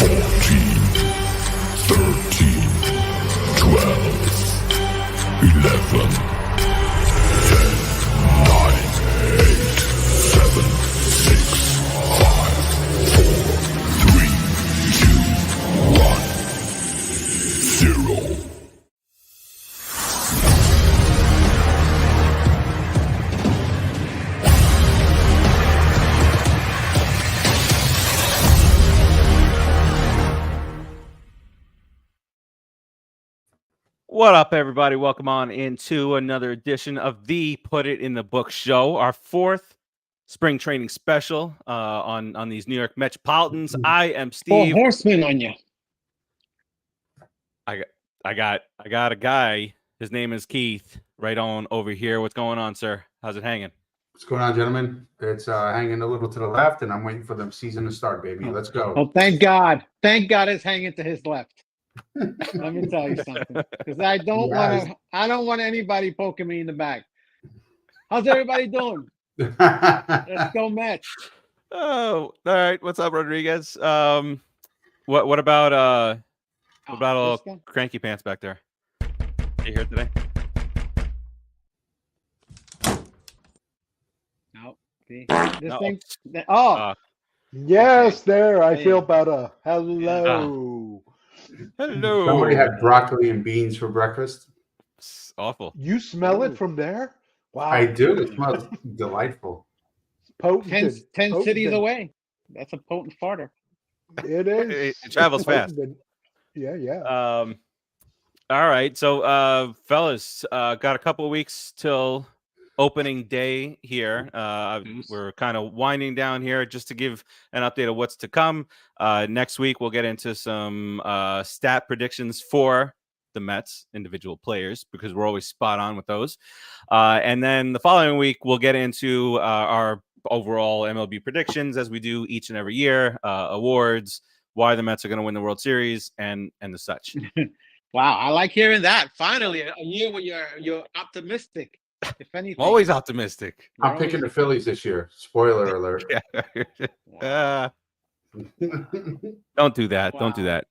14, 13, 12, 11, 10, 9, 8, 7, 6, 5, 4, 3, 2, 1, 0. What up, everybody? Welcome on into another edition of the Put It in the Book show, our fourth spring training special on these New York Metropolitans. I am Four Steve. horsemen on you. I got a guy. His name is Keith. Right on over here. What's going on, sir? How's it hanging? What's going on, gentlemen? It's hanging a little to the left, and I'm waiting for the season to start, baby. Let's go. Oh, thank God. Thank God it's hanging to his left. Let me tell you something. Because I don't want anybody poking me in the back. How's everybody doing? Let's go Mets. Oh, all right. What's up, Rodriguez? What about all cranky pants back there? You here today? No. See? No. Thing. Yes, Okay. there. I Hey. feel better. Hello. Hello. Somebody had broccoli and beans for breakfast. It's awful. You smell it from there? Wow. I do. It smells delightful. Potent. 10 cities Potent. away. That's a potent farter. It is. It travels fast. Potent. Yeah. All right. So, fellas, got a couple of weeks till opening day here. We're kind of winding down here just to give an update of what's to come. Next week, we'll get into some stat predictions for the Mets individual players because we're always spot on with those. And then the following week, we'll get into our overall MLB predictions as we do each and every year, awards, why the Mets are going to win the World Series, and the such. Wow, I like hearing that. Finally, a year where you're optimistic. If anything, I'm always optimistic. I'm picking the Phillies this year. Spoiler alert. Wow. Don't do that. Wow. Don't do that.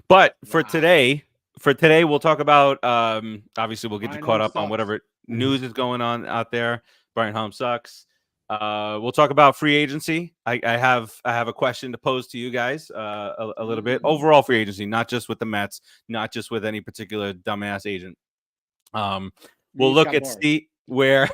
But for today, we'll talk about. Obviously, we'll get you Brian caught Home up on sucks. whatever news is going on out there. Brian Home sucks. We'll talk about free agency. I have a question to pose to you guys. A little bit overall free agency, not just with the Mets, not just with any particular dumbass agent. We'll look at where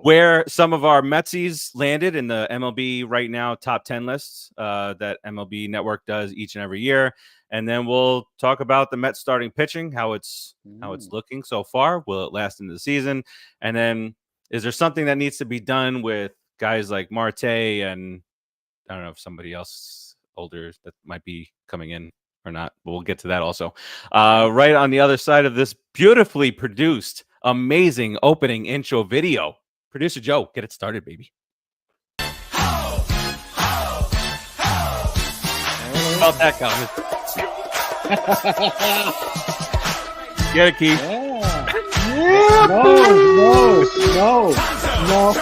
where some of our Metsies landed in the MLB right now top 10 lists that MLB Network does each and every year, and then we'll talk about the Mets starting pitching, how it's looking so far. Will it last into the season? And then is there something that needs to be done with guys like Marte and I don't know if somebody else older that might be coming in or not, but we'll get to that also. Right on the other side of this beautifully produced, amazing opening intro video. Producer Joe, get it started, baby. Felt that coming. Get it, Keith. Yeah. No. Oh, no.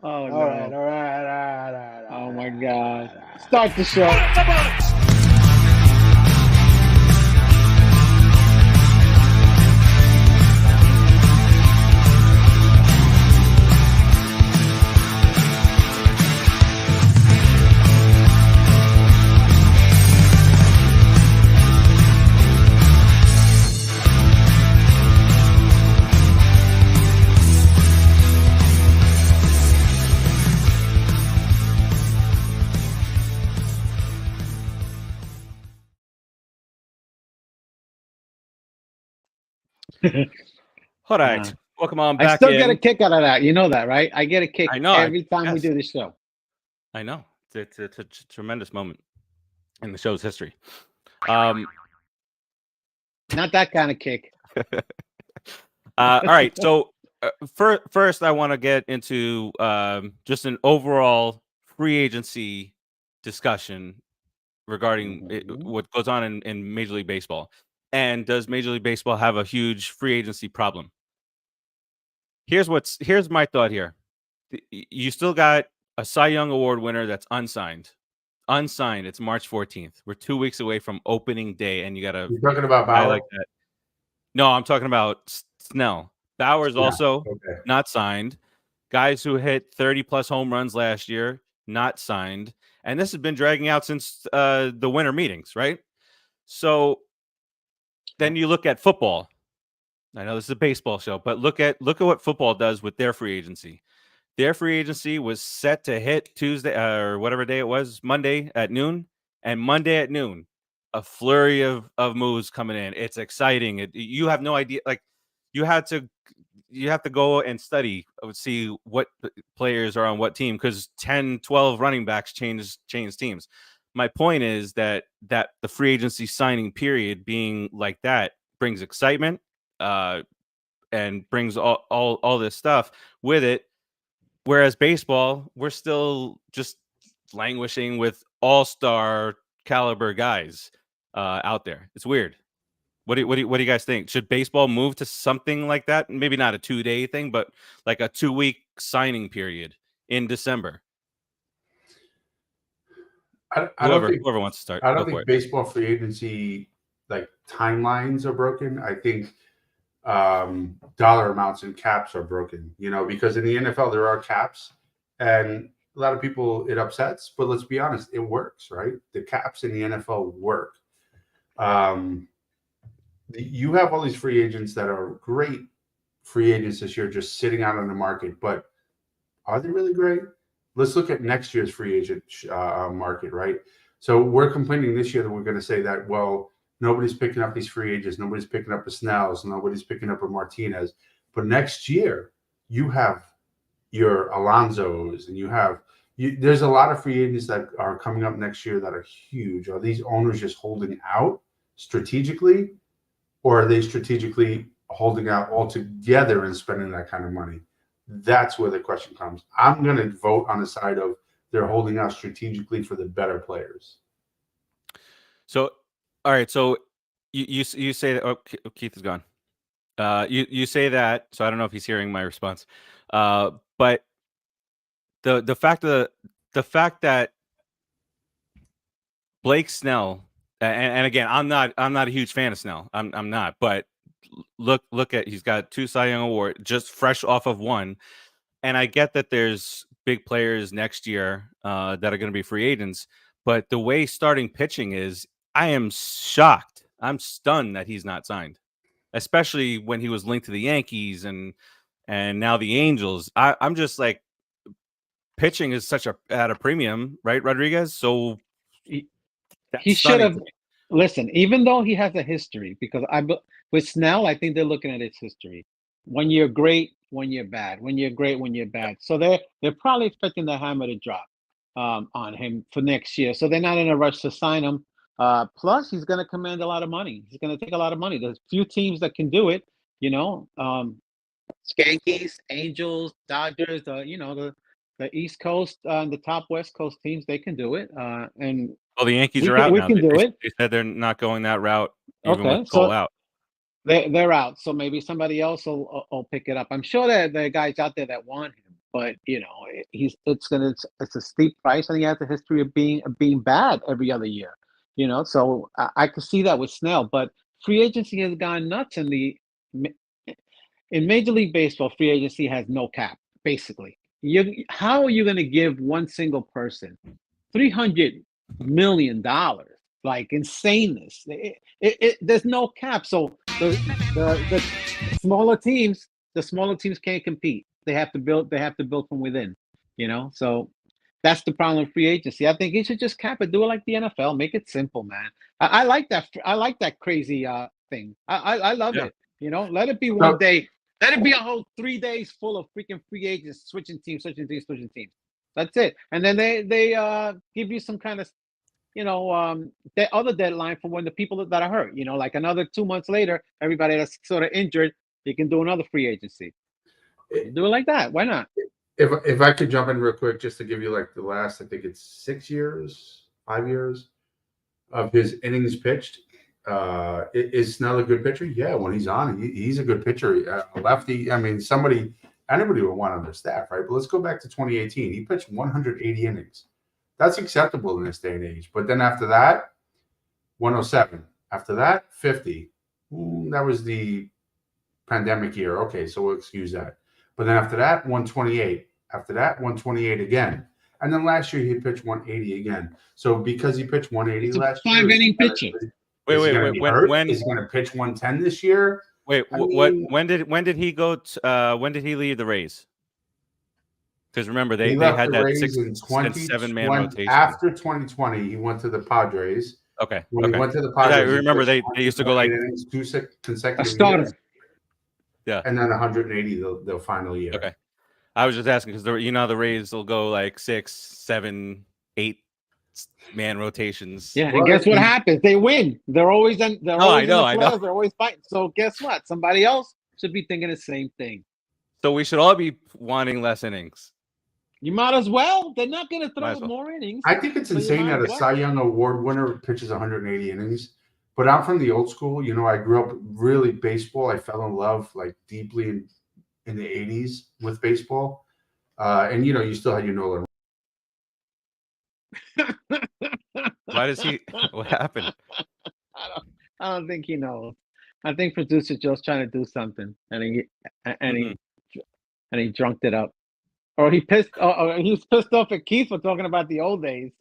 All right. Oh, my God. Start the show. All right. Welcome on back I still in. get a kick out of that. You know that, right? I get a kick I know, every time we yes. do this show. I know. It's a tremendous moment in the show's history. Not that kind of kick. All right. So first, I want to get into just an overall free agency discussion regarding what goes on in Major League Baseball. And does Major League Baseball have a huge free agency problem? Here's my thought here. You still got a Cy Young Award winner that's unsigned. Unsigned. It's March 14th. We're 2 weeks away from opening day, and you got a You're talking about guy Bauer? like that. No, I'm talking about Snell. Bauer's Yeah, also okay. not signed. Guys who hit 30-plus home runs last year, not signed. And this has been dragging out since the winter meetings, right? So then you look at football. I know this is a baseball show, but look at what football does with their free agency. Their free agency was set to hit Tuesday or whatever day it was, Monday at noon. And Monday at noon, a flurry of moves coming in. It's exciting. You have no idea. Like you have to go and study, see what players are on what team, because 10, 12 running backs change teams. My point is that the free agency signing period being like that brings excitement and brings all this stuff with it. Whereas baseball, we're still just languishing with all-star caliber guys out there. It's weird. What do you guys think? Should baseball move to something like that? Maybe not a 2-day thing, but like a 2-week signing period in December. Whoever wants to start. I don't think baseball free agency like timelines are broken. I think dollar amounts and caps are broken, because in the NFL there are caps, and a lot of people it upsets, but let's be honest, it works, right? The caps in the NFL work. You have all these free agents that are great free agents this year just sitting out on the market, but are they really great? Let's look at next year's free agent market, right? So we're complaining this year that we're going to say that, well, nobody's picking up these free agents. Nobody's picking up a Snells. Nobody's picking up a Martinez. But next year, you have your Alonsos, and there's a lot of free agents that are coming up next year that are huge. Are these owners just holding out strategically, or are they strategically holding out altogether and spending that kind of money? That's where the question comes. I'm going to vote on the side of they're holding out strategically for the better players. So, all right. So you say that. Oh, Keith is gone. You say that. So I don't know if he's hearing my response. But the fact that Blake Snell, and again, I'm not a huge fan of Snell. I'm not. But look at, he's got 2 Cy Young Award, just fresh off of one. And I get that there's big players next year that are going to be free agents, but the way starting pitching is, I am shocked. I'm stunned that he's not signed, especially when he was linked to the Yankees and now the Angels. I'm just like, pitching is at a premium, right, Rodriguez? So he should have listen. Even though he has a history, because with Snell, I think they're looking at his history. 1 year great, 1 year bad. 1 year great, 1 year bad. So they're probably expecting the hammer to drop on him for next year. So they're not in a rush to sign him. Plus, he's going to command a lot of money. He's going to take a lot of money. There's few teams that can do it. Yankees, Angels, Dodgers. The East Coast and the top West Coast teams, they can do it. And the Yankees are out now. We can do it. They said they're not going that route. Even Okay, with Cole out. They're out, so maybe somebody else will pick it up. I'm sure that there are guys out there that want him, but it's a steep price, and he has a history of being bad every other year. So I could see that with Snell, but free agency has gone nuts in Major League Baseball. Free agency has no cap, basically. How are you going to give one single person $300 million? Like insaneness. There's no cap. So the smaller teams can't compete. They have to build from within. So that's the problem with free agency. I think you should just cap it. Do it like the NFL. Make it simple, man. I like that. I like that crazy thing. I love it. Let it be one day. Let it be a whole 3 days full of freaking free agents switching teams. That's it. And then they give you some kind of the other deadline for when the people that are hurt. Like another 2 months later, everybody that's sort of injured, you can do another free agency. Do it like that. Why not? If I could jump in real quick, just to give you like the last, I think it's 5 years of his innings pitched. Is Snell a good pitcher? Yeah, when he's on, he's a good pitcher. A lefty. I mean, somebody anybody would want on their staff, right? But let's go back to 2018. He pitched 180 innings. That's acceptable in this day and age. But then after that, 107. After that, 50. That was the pandemic year. Okay, so we'll excuse that. But then after that, 128. After that, 128 again. And then last year he pitched 180 again. So because he pitched 180 It's a last year, 5-inning pitcher. Wait. When is he going to pitch 110 this year? Wait, I mean, when did he go? When did he leave the Rays? Because remember they left had the that Rays 6 in and 7-man rotation. After 2020, he went to the Padres. Okay. When he went to the I Padres, remember they used to go like innings, 2 consecutive A starter. years, yeah, and then 180 the final year. Okay. I was just asking because the Rays will go like 6, 7, 8-man rotations. Yeah, Well, and guess what happens? They win. They're always in. They're always in the I know. playoffs. They're always fighting. So guess what? Somebody else should be thinking the same thing. So we should all be wanting less innings. You might as well. They're not going to Might throw as well. more innings. I think it's So you insane might that a as well. Cy Young Award winner pitches 180 innings. But I'm from the old school. You know, I grew up really baseball. I fell in love like deeply in the 80s with baseball. And you know, you still had your Nolan. Why does he? What happened? I don't think he knows. I think producer Joe's trying to do something, and he drunked it up, or he pissed. Or he's pissed off at Keith for talking about the old days.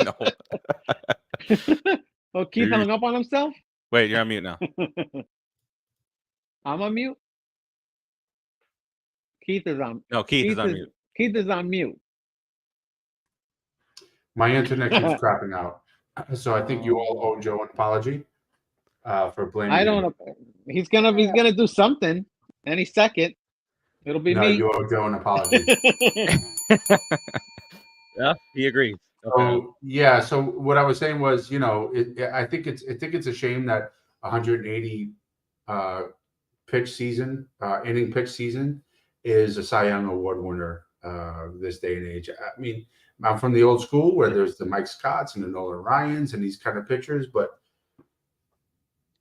No. Oh, Keith hung up on himself. Wait, you're on mute now. I'm on mute. Keith is on. No, Keith is on mute. Keith is on mute. My internet keeps crapping out. So I think you all owe Joe an apology for blaming. I don't know. He's gonna do something any second. It'll be No, me. you owe Joe an apology. Yeah, he agrees. So yeah, so what I was saying was, you know, I think it's a shame that 180 pitch season, inning pitch season, is a Cy Young Award winner this day and age. I mean, I'm from the old school where there's the Mike Scotts and the Nolan Ryans and these kind of pitchers, but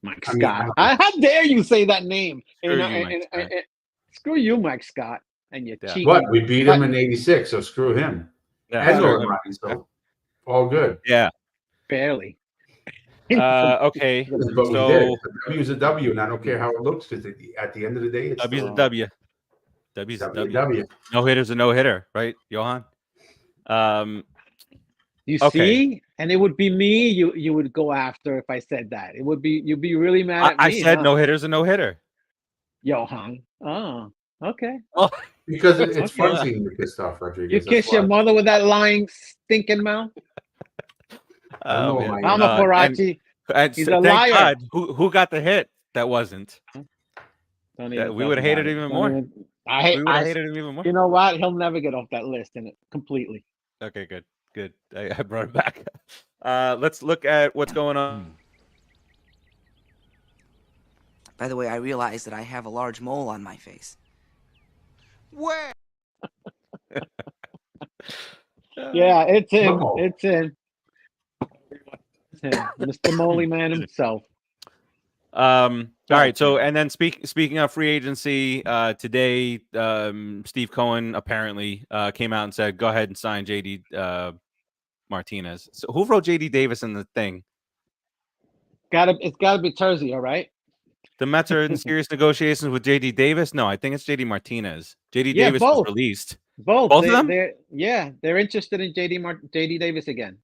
Mike I mean, Scott. How dare you say that name? Screw you, Mike Scott. Screw you, Mike Scott, and your cheating. what, we beat him in '86, so screw him. Yeah, And screw Nolan him. Ryan, so all good. Yeah. Barely. Okay. But we So did. A W is a W, and I don't care how it looks because at the end of the day, it's W's a still W. W's a W. W. No hitter's a no hitter, right, Johan? You Okay. see, and it would be me. You would go after if I said that. It would be you'd be really mad at I me. said huh? no hitter's a no hitter. Johan. Oh, okay. Because it's Okay. fun seeing you pissed off, Rodriguez. You kiss your mother with that lying, stinking mouth. know Man. why. I'm a Karachi. And He's thank a liar. God, who got the hit? That wasn't. Don't Yeah, even we talk would have hated about him it. even Don't more. even- We I would have hated him even more. You know what? He'll never get off that list and completely. Okay, good. I brought it back. Let's look at what's going on. By the way, I realize that I have a large mole on my face. Where? Yeah, it's him. Uh-oh. It's him. It's him. Mr. Moley Man himself. All right. So, and then speaking of free agency, today, Steve Cohen apparently came out and said, "Go ahead and sign JD Martinez." So, who wrote JD Davis in the thing? It's gotta be Terzier, right? The Mets are in serious negotiations with JD Davis. No, I think it's JD Martinez. JD Yeah, Davis both. was released. Both Both of them? They're interested in JD Davis again.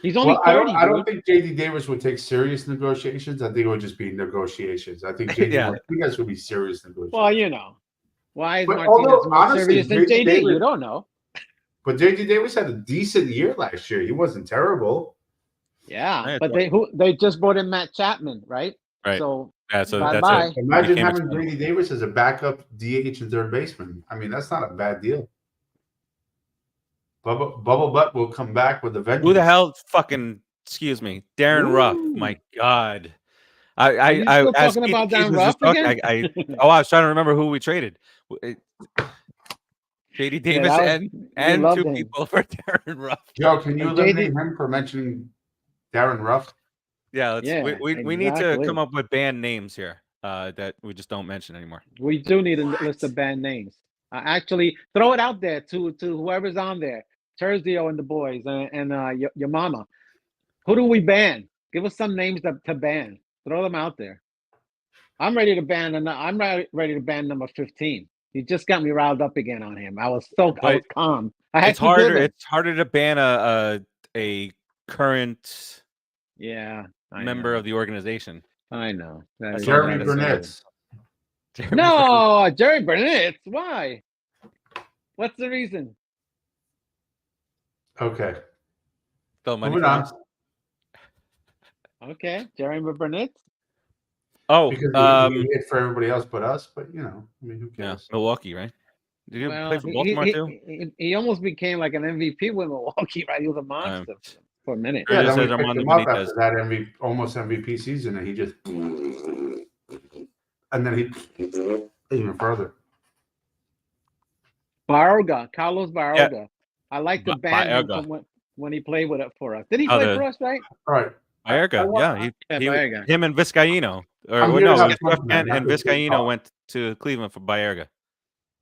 He's only Well, 30. I don't dude. think JD Davis would take serious negotiations. I think it would just be negotiations. I think JD Yeah. Martinez would be serious negotiations. Well, you know, why is But Martinez although, more honestly, serious than JD JD? Davis- You don't know. But JD Davis had a decent year last year. He wasn't terrible. Yeah, Yeah, but they just brought in Matt Chapman, right? Right. So Yeah. So Bye-bye. that's it. Imagine Became having expensive. JD Davis as a backup DH and third baseman. I mean, that's not a bad deal. Bubble Butt will come back with a vengeance. Who the hell? Fucking excuse me, Darren Ruff. Ooh. My God. Are you still as talking about Keith Darren was just Ruff talking, again? I was trying to remember who we traded. JD Davis that was- and loved two him. people for Darren Ruff. Joe, can you And eliminate him for mentioning Darren Ruff? Yeah, we need to exactly. come up with band names here that we just don't mention anymore. We do need a list of band names. Actually, throw it out there to whoever's on there, Terzio and the boys, and your mama. Who do we ban? Give us some names to ban. Throw them out there. I'm ready to ban. I'm ready to ban number 15. You just got me riled up again on him. I was calm. I had It's to give harder. him. It's harder to ban a current member of the organization. I know. That's Jeremy all I'm gonna Burnett. No, Jerry Burnett. Why? What's the reason? Okay. Still money Moving for on. us. Okay, Jerry Burnett. Oh, Because he hit for everybody else but us, but you know, I mean, who yeah, cares? Milwaukee, right? Did you play for he- Baltimore he, too? he almost became like an MVP with Milwaukee, right? He was a monster for a minute. Yeah, Sergio then we says picked Armando him up Benitez. after that almost MVP season, and he just, and then he even further. Baroga, Carlos Baroga. Yeah. I like to ban him Baerga. from when he played with it for us. Did he Oh, play the- for us, right? All right. Baerga, yeah, Yeah, he Baerga. him and Vizcaíno, I'm or here to no, have it was fun Jeff tonight, Kent not and just big Vizcaíno talk. went to Cleveland for Baerga.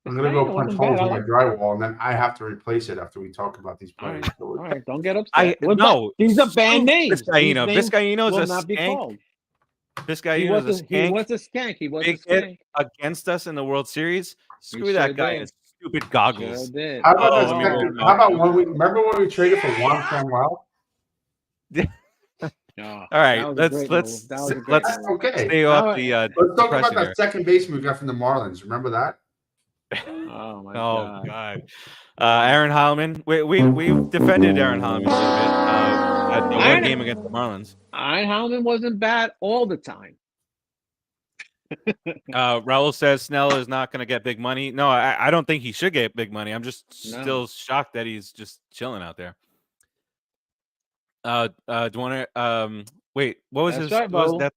I'm gonna go Vizcaíno punch wasn't holes bad. in my drywall, and then I have to replace it after we talk about these All players. right, all right. Don't get upset. I no, These are banned screw names. Vizcaíno. These names Vizcaíno's will a not be skank. called. He Vizcaíno's was a a skank. skank. He was a Big hit skank. against us in the World Series. Screw sure that guy did. and stupid goggles. Sure did. How about Oh, that let me go second? now. How about when we remember when we traded for Juan Samuel? Oh, All right, that was a great let's move. That was a great let's move. Okay. stay Now off the Let's talk about depression that here. second baseman we got from the Marlins. Remember that? Oh my Oh God. God, Aaron Heilman. We've defended Aaron Heilman a little bit at the one Aaron- game against the Marlins. Iron Hellman wasn't bad all the time. Raul says Snell is not going to get big money. No, I don't think he should get big money. I'm just No. still shocked that he's just chilling out there. Do you want to wait? What was That's his? right, what was Raul. that?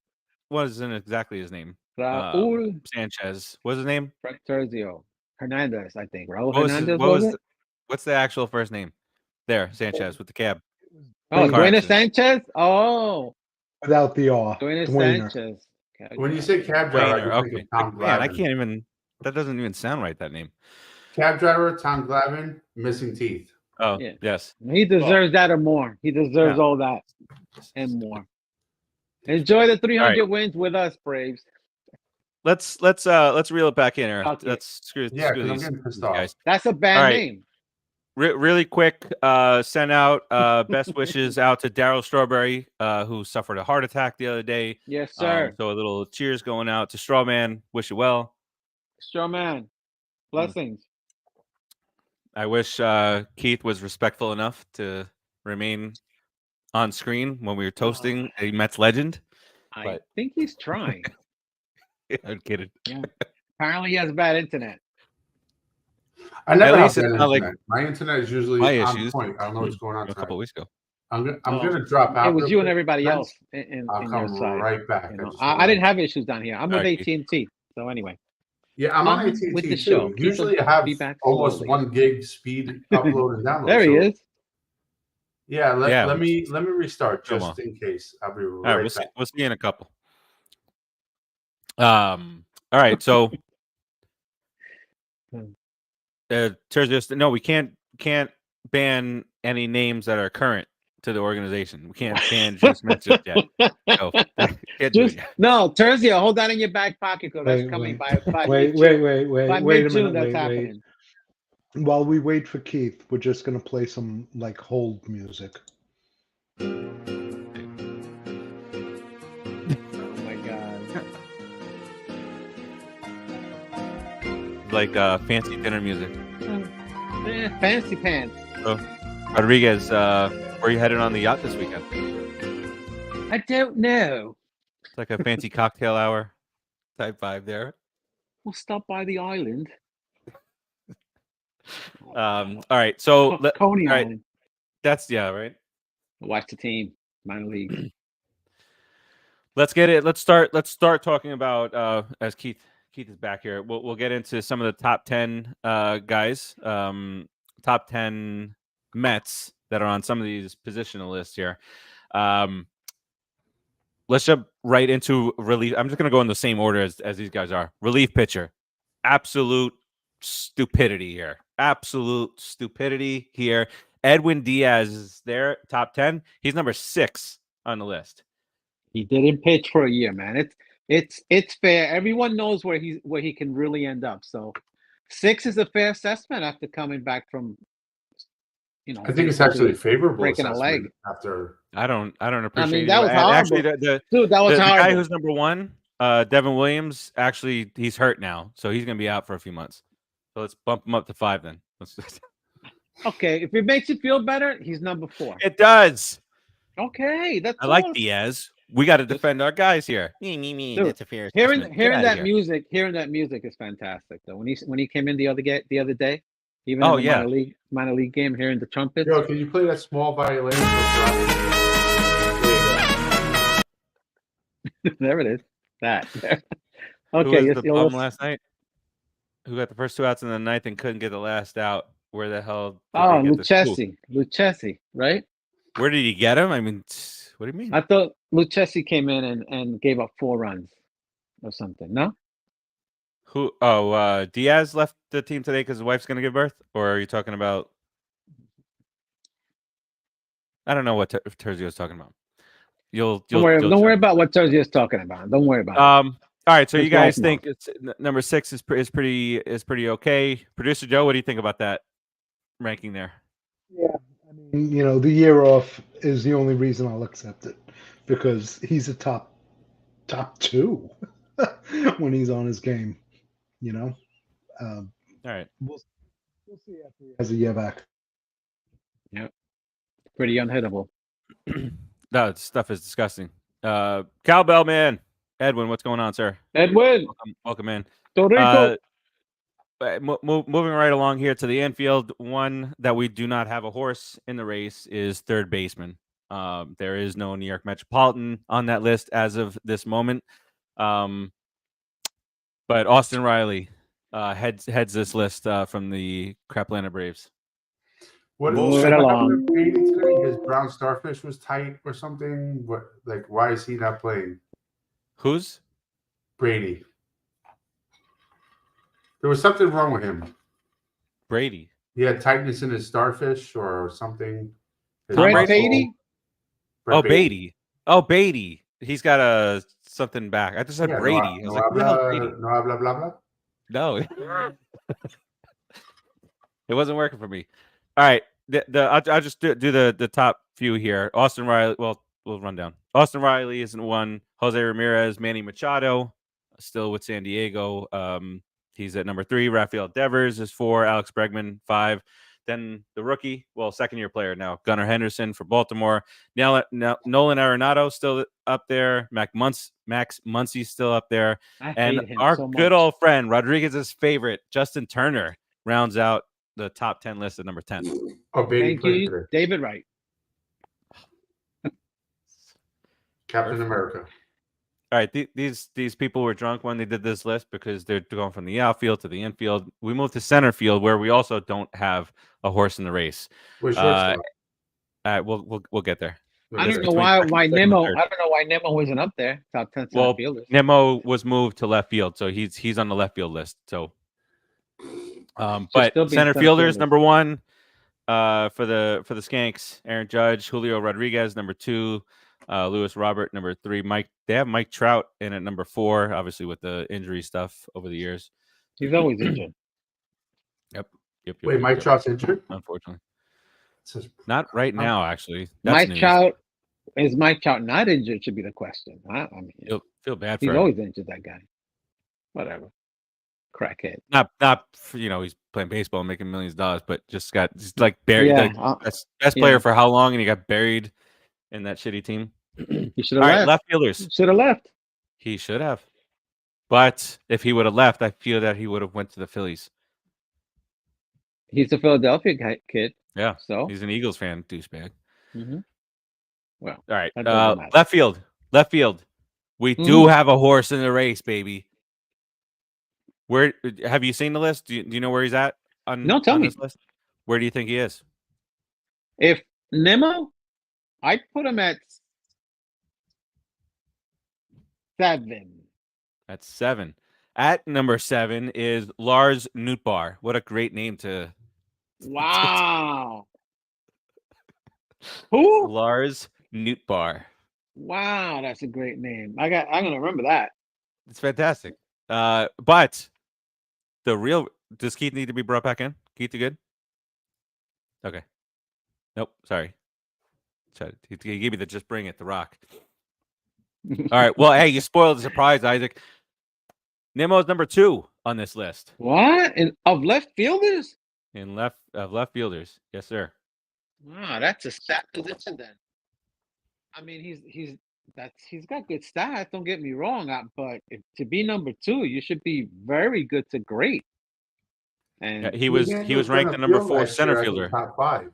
Wasn't exactly his name. Raul Sanchez. What's his name? Terzio Hernandez, I think. Raul What was Hernandez what was it? what's the actual first name? There, Sanchez with the cab. Oh, car Duane accident. Sanchez? Oh, Without the R. Duane Dwayner. Sanchez. Okay, When you okay. say cab driver, Wayner, I just think okay. of Tom Man, I Glavine. can't even. That doesn't even sound right. That name. Cab driver, Tom Glavine, missing teeth. Oh, Yeah. yes. He deserves that or more. He deserves Yeah. all that and more. Enjoy the 300 wins with us, Braves. Let's reel it back in here. Okay. Let's screw Yeah, screw 'cause I'm these getting pissed guys. That's a bad All right. name. Really quick, send out best wishes out to Daryl Strawberry, who suffered a heart attack the other day. Yes, sir. So a little cheers going out to Strawman. Wish you well. Strawman. Blessings. I wish Keith was respectful enough to remain on screen when we were toasting a Mets legend. I But- think he's trying. I'm kidding. Apparently, he has bad internet. I never At have least it's that not like internet. My internet is usually my on issues. point. I don't know what's going on A couple tonight. weeks ago. I'm Oh, gonna drop out. It was real you and quick. everybody Then else in I'll your come side. right back. You know, just I didn't have issues down here. I'm with Alright, AT&T. So anyway, Yeah, I'm on on AT&T with the too. show. Keep Usually, the I have feedback almost slowly. 1 gig speed upload and download. there he so- is. Yeah, Yeah. let me restart Come just on. in case. I'll be All right, right we'll see. back. We'll see you in a couple. All right, so Terzio, no, we can't ban any names that are current to the organization. We can't ban Juice Smith just yet. So, can't do Just it yet. no, Terzio, hold that in your back pocket because that's Wait, coming wait. by Wait, mid-June. wait, wait, By wait, wait a mid-June, minute. that's Wait, happening. wait. While we wait for Keith, we're just gonna play some like hold music. Oh my god. Like fancy dinner music. Fancy pants. Rodriguez, where are you headed on the yacht this weekend? I don't know. It's like a fancy cocktail hour type vibe there. We'll stop by the island. All right, so Coney all right. Island. That's right. Watch the team. Minor league. Let's get it. Let's start talking about as Keith is back here. We'll get into some of the top 10 guys, top 10 Mets that are on some of these positional lists here. Let's jump right into relief. I'm just going to go in the same order as these guys are. Relief pitcher, absolute stupidity here. Absolute stupidity here. Edwin Diaz is there, top 10. He's number 6 on the list. He didn't pitch for a year, man. It's fair. Everyone knows where he can really end up. So 6 is a fair assessment after coming back from, I think it's actually a favorable breaking a leg. after. I don't appreciate. I mean, that was horrible. Actually, Dude, that was the horrible. guy who's number 1, Devin Williams. Actually, he's hurt now, so he's gonna be out for a few months. So let's bump him up to 5 then. Okay, if it makes you feel better, he's number 4. It does. Okay, that's. I like all. Diaz. We got to defend our guys here. Dude, That's a fair Hearing assessment. Get outta that here. music is fantastic though. When he came in the other day, even Oh, in the minor league game, hearing the trumpets. Yo, can you play that small violin? There it is. That. Who Okay, was the bum last night? Who got the first 2 outs in the 9th and couldn't get the last out? Where the hell? Oh, Lucchesi, right? Where did he get him? I mean, what do you mean? I thought Lucchesi came in and gave up 4 runs or something. No? Who? Oh, Diaz left the team today because his wife's going to give birth? Or are you talking about? I don't know what Terzio's talking about. Don't worry about what Terzio's talking about. Don't worry about it. All right, so Just you guys life think it's number 6 is pretty okay. Producer Joe, what do you think about that ranking there? Yeah, I mean, the year off is the only reason I'll accept it because he's a top 2 when he's on his game. All right, we'll see after he has a year back. Yep, pretty unhittable. No, stuff is disgusting. Cowbell man, Edwin, what's going on, sir? Edwin, welcome in. Torrico. Moving right along here to the infield, one that we do not have a horse in the race is third baseman. There is no New York Metropolitan on that list as of this moment. But Austin Riley heads this list from the Craplana Braves. What happened to Brady today? His brown starfish was tight or something. Why is he not playing? Who's? Brady. There was something wrong with him. Brady. He had tightness in his starfish or something. Brett Beatty? Beatty. Oh, Beatty. He's got something back. I just said Brady. No habla, blah, blah. No. It wasn't working for me. All right. I'll just do the top few here. Austin Riley. Well, we'll run down. Austin Riley isn't 1. Jose Ramirez, Manny Machado, still with San Diego. He's at number 3. Rafael Devers is 4. Alex Bregman 5. Then the rookie, second-year player now, Gunnar Henderson for Baltimore. Now Nolan Arenado still up there. Max Muncy still up there. And our good old friend, Rodriguez's favorite, Justin Turner, rounds out the top 10 list at number 10. Oh, thank you, David Wright. Captain America. All right, these people were drunk when they did this list because they're going from the outfield to the infield. We moved to center field where we also don't have a horse in the race. We'll get there. I don't know why Nemo. I don't know why Nemo wasn't up there. Top 10 center fielders. Nemo was moved to left field, so he's on the left field list. So, but center fielders number 1 for the Skanks. Aaron Judge, Julio Rodriguez number 2. Lewis Robert number 3. They have Mike Trout in at number 4, obviously with the injury stuff over the years. He's always injured. Yep. Wait, Mike Trout's injured? Unfortunately. Not right now, actually. Mike Trout not injured should be the question. I mean, you'll feel bad for him. He's always injured, that guy. Whatever. Crackhead. Not he's playing baseball and making millions of dollars, but just like buried. Yeah, best player for how long, and he got buried in that shitty team. He should have left. Left fielders. Should have left. He should have. But if he would have left, I feel that he would have went to the Phillies. He's a Philadelphia kid. Yeah. So he's an Eagles fan, douchebag. Mm-hmm. Well, all right. Left field. We do have a horse in the race, baby. Where have you seen the list? Do you know where he's at on this list? Where do you think he is? If Nemo, I'd put him at 7. At 7. At number 7 is Lars Nootbaar. What a great name to Wow. Who? Lars Nootbaar. Wow, that's a great name. I'm gonna remember that. It's fantastic. But the real does Keith need to be brought back in? Keith, you good? Okay. Nope. Sorry. He gave me the just bring it, the rock. All right. Well, hey, you spoiled the surprise, Isaac. Nemo's number 2 on this list What? Of left fielders? in left fielders. Yes, sir. Wow, that's a stat position then. I mean, he's got good stats. Don't get me wrong, but to be number 2, you should be very good to great. And Yeah, he was ranked the number 4 center fielder. Top 5.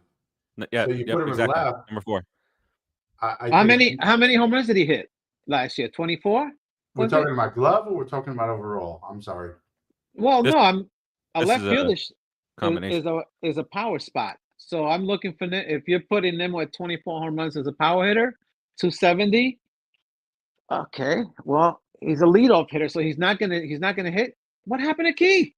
Yeah, So you put him exactly. in left. Number 4. How many home runs did he hit last year? 24? We're talking about glove, or we're talking about overall? I'm sorry. Well, This- no, I'm a this left is a fielder combination. is a power spot. So I'm looking for if you're putting Nemo at 24 home runs as a power hitter, 270. Okay, well, he's a leadoff hitter, so he's not gonna hit. What happened to Keith?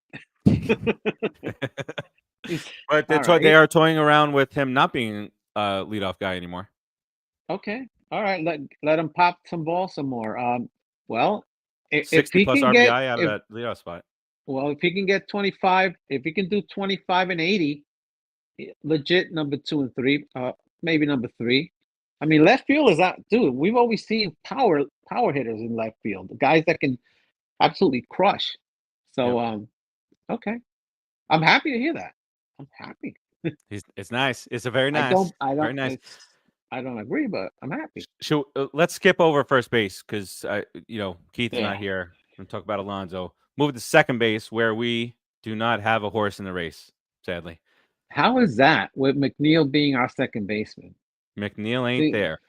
But they are toying around with him not being a leadoff guy anymore. Okay, all right. Let him pop some balls some more. Well, if 60 he plus can RBI get out of that leadoff spot. well, if he can get 25, if he can do 25 and 80, legit number 2 and 3, maybe number 3. I mean, left field is out, dude. We've always seen power hitters in left field, guys that can absolutely crush. So, okay, I'm happy to hear that. I'm happy. It's nice. It's a very nice. Very nice. I don't agree, but I'm happy. Let's skip over first base because Keith is Yeah. not here. We'll talk about Alonso. Move to second base where we do not have a horse in the race, sadly. How is that with McNeil being our second baseman? McNeil ain't there.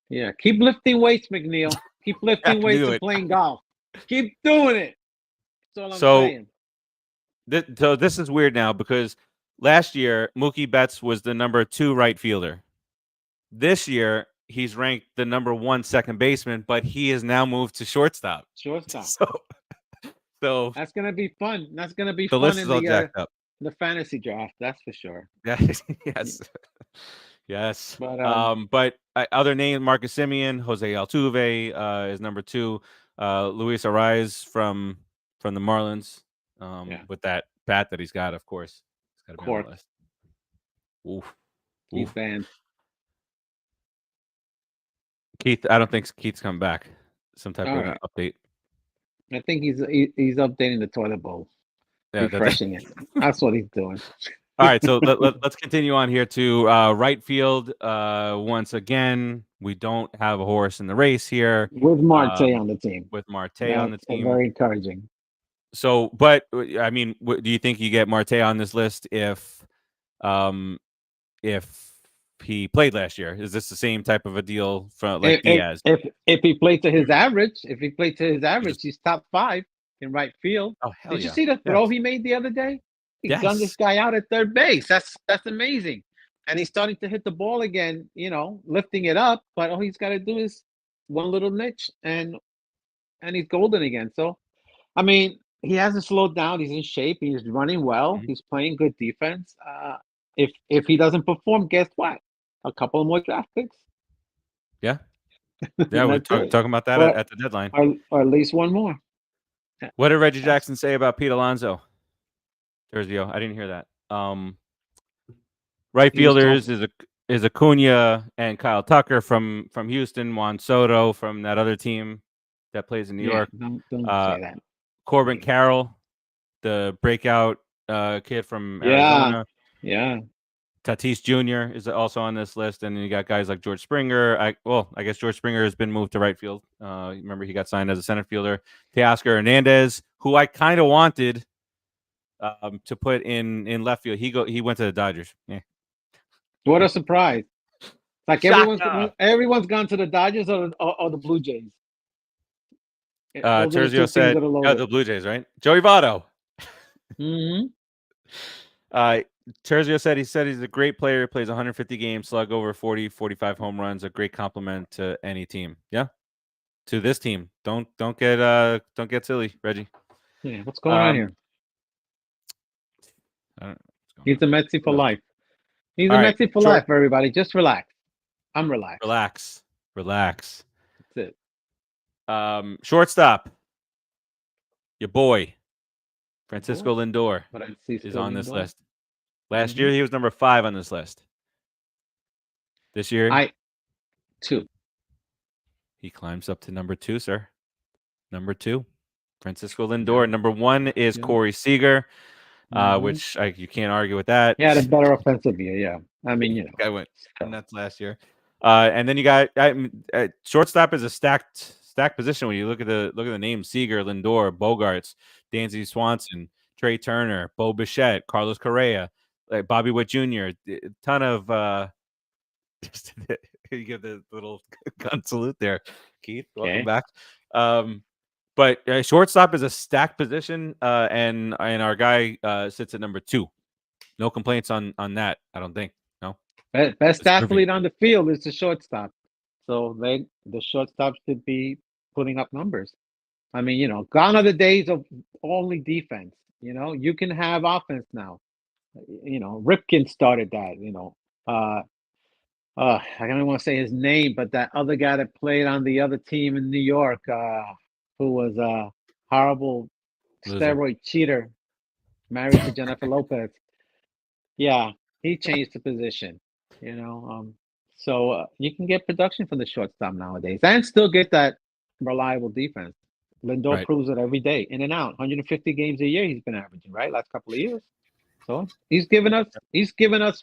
Yeah, keep lifting weights, McNeil. Keep lifting weights and playing golf. Keep doing it. That's all I'm saying. So this is weird now because last year Mookie Betts was the number 2 right fielder. This year he's ranked the number 1 second baseman, but he has now moved to shortstop. So that's gonna be fun. That's gonna be the fun list in is all jacked up. the fantasy draft. That's for sure. Yes. Yes. But other names: Marcus Simeon, Jose Altuve is number 2. Luis Ariz from the Marlins. With that bat that he's got, of course. It's got to be on the list. Oof. Keith Van. Keith, I don't think Keith's coming back. Some type of update. I think he's updating the toilet bowl, refreshing it. That's what he's doing. All right, so let's continue on here to right field. Once again, we don't have a horse in the race here. With Marte on the team. With Marte on the team. Very encouraging. So, but I mean, do you think you get Marte on this list if he played last year? Is this the same type of a deal from like Diaz? If he played to his average, he's top 5 in right field. Oh, hell Did you see the throw he made the other day? He gunned this guy out at third base. That's amazing. And he's starting to hit the ball again, lifting it up. But all he's got to do is one little niche and he's golden again. So, I mean, he hasn't slowed down. He's in shape. He's running well. Mm-hmm. He's playing good defense. If he doesn't perform, guess what? A couple more draft picks. Yeah. Yeah, we're talking about that at the deadline. Or at least one more. What did Reggie Jackson say about Pete Alonso? Terzio, I didn't hear that. Right fielders is Acuna and Kyle Tucker from Houston, Juan Soto from that other team that plays in New York. Don't say that. Corbin Carroll, the breakout kid from Arizona. Yeah. Tatis Jr. is also on this list, and then you got guys like George Springer. I guess George Springer has been moved to right field. Remember, he got signed as a center fielder. Teoscar Hernandez, who I kind of wanted to put in left field. He went to the Dodgers. Yeah. What a surprise! Like everyone's gone to the Dodgers or the Blue Jays. Terzio said the Blue Jays, right? Joey Votto. Mm-hmm. Terzio said he's a great player. Plays 150 games, slug over 40, 45 home runs. A great compliment to any team. Yeah, to this team. Don't get silly, Reggie. Yeah, what's going on here? I don't know what's going He's on. a Metsy for life. He's a All right, Metsy for sure. life, everybody. Just relax. I'm relaxed. Relax. That's it. Shortstop. Your boy, Francisco Boy. Lindor, Francisco is on this Lindor. list. Last Mhm. year, he was number 5 on this list. This year, 2. he climbs up to number 2, sir. Number 2, Francisco Lindor. Number 1 is Yeah. Corey Seager, Mhm. which you can't argue with that. He had a better offensive year. Yeah, I mean, you know. Guy went So, nuts last year. And then you got shortstop is a stacked position when you look at the names: Seager, Lindor, Bogarts, Dansby Swanson, Trey Turner, Bo Bichette, Carlos Correa, like Bobby Witt Jr. A ton of just you give the little gun salute there, Keith. Welcome Okay. back. But shortstop is a stacked position, and our guy sits at number 2. No complaints on that. I don't think. No. best Deserving. athlete on the field is the shortstop. So the shortstop should be putting up numbers. I mean, you know, gone are the days of only defense. You know, you can have offense now. You know, Ripken started that. You know, I don't want to say his name, but that other guy that played on the other team in New York, who was a horrible Loser. steroid cheater, married to Jennifer Lopez. Yeah, he changed the position. You know, so you can get production from the shortstop nowadays, and still get that reliable defense. Lindor Right. proves it every day, in and out. 150 games a year he's been averaging, right? Last couple of years. So he's given us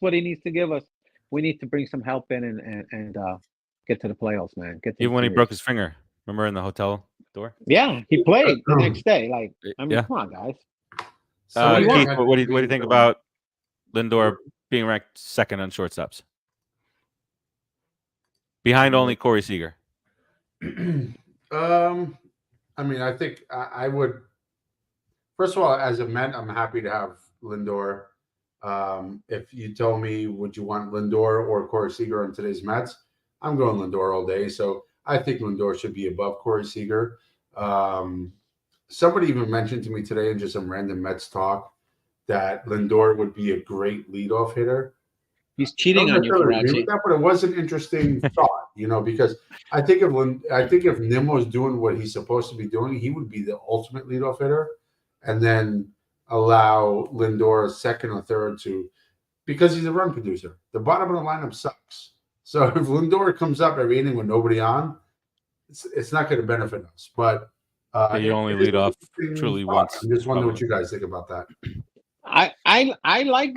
what he needs to give us. We need to bring some help in and get to the playoffs, man. Get to Even the when he series. broke his finger, remember in the hotel door? Yeah, he played the next day. Like, I mean, Yeah. come on, guys. Somebody you Keith, had what do you tweeted, think about Lindor being ranked second on shortstops, behind only Corey Seager? I mean, I think I would. First of all, as a Met, I'm happy to have Lindor. If you told me, would you want Lindor or Corey Seager on today's Mets? I'm going Lindor all day. So I think Lindor should be above Corey Seager. Somebody even mentioned to me today in just some random Mets talk that Lindor would be a great leadoff hitter. He's I cheating don't on you, necessarily agree Faraci. with that, but it was an interesting thought, you know, because I think if Nimmo's doing what he's supposed to be doing, he would be the ultimate leadoff hitter, and then allow Lindor a second or third because he's a run producer. The bottom of the lineup sucks. So if Lindor comes up every inning with nobody on, it's not going to benefit us. But You only lead off truly once. I'm just wondering what you guys think about that. I like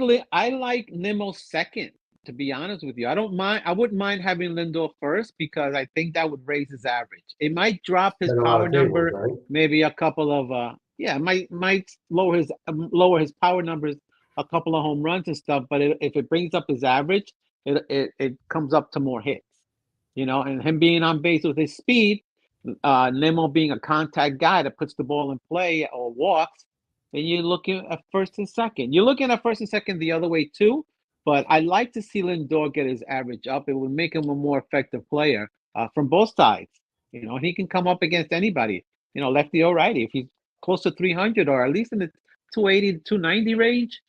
Nimmo second, to be honest with you. I wouldn't mind having Lindor first because I think that would raise his average. It might drop his Had a lot power of tables, number, right? maybe a couple of might lower his power numbers, a couple of home runs and stuff. But if it brings up his average, it comes up to more hits. You know, and him being on base with his speed, Nimmo being a contact guy that puts the ball in play or walks, then you're looking at first and second. You're looking at first and second the other way too, but I like to see Lindor get his average up. It would make him a more effective player from both sides. You know, he can come up against anybody, you know, lefty or righty. If he's close to 300 or at least in the 280 to 290 range,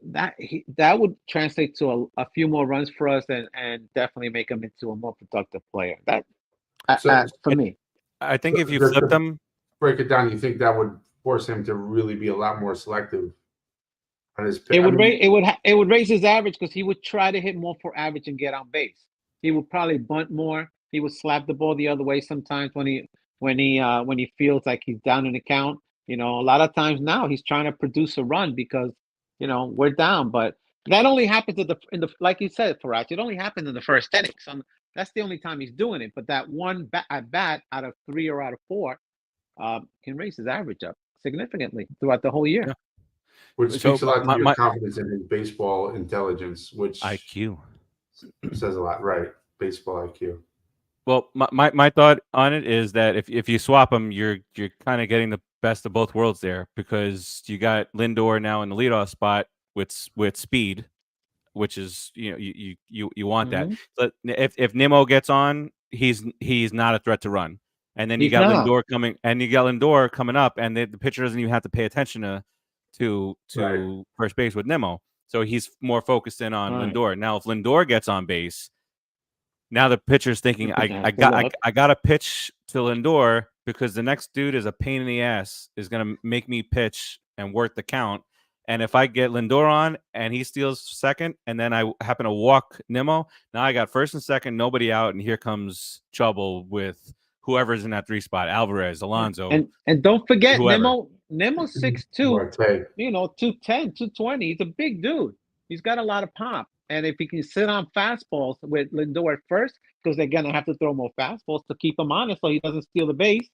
that would translate to a few more runs for us and definitely make him into a more productive player. That for me. I think if you just flip to them, break it down, you think that would force him to really be a lot more selective on his pick? It would raise his average because he would try to hit more for average and get on base. He would probably bunt more. He would slap the ball the other way sometimes when he feels like he's down in the count. You know, a lot of times now he's trying to produce a run because, you know, we're down. But that only happens in the like you said, Farage. It only happens in the first inning. So that's the only time he's doing it. But that one at bat out of 3 or out of 4 can raise his average up significantly throughout the whole year. Yeah. Which So speaks a lot to your my confidence in his baseball intelligence, which IQ says a lot, right? Baseball IQ. Well, my thought on it is that if you swap them, you're kind of getting the best of both worlds there because you got Lindor now in the leadoff spot with speed, which is you want that. Mhm. But if Nimmo gets on, he's not a threat to run. And then you got Lindor coming up, and the pitcher doesn't even have to pay attention to first base with Nimmo. So he's more focused in on Lindor. Now, if Lindor gets on base, now the pitcher's thinking, I got to pitch to Lindor because the next dude is a pain in the ass, is going to make me pitch and work the count. And if I get Lindor on and he steals second, and then I happen to walk Nimmo, now I got first and second, nobody out, and here comes trouble with whoever's in that 3 spot, Alvarez, Alonso. And don't forget, whoever. Nemo's 6'2", 210, 220. He's a big dude. He's got a lot of pop. And if he can sit on fastballs with Lindor at first, because they're going to have to throw more fastballs to keep him honest so he doesn't steal the base.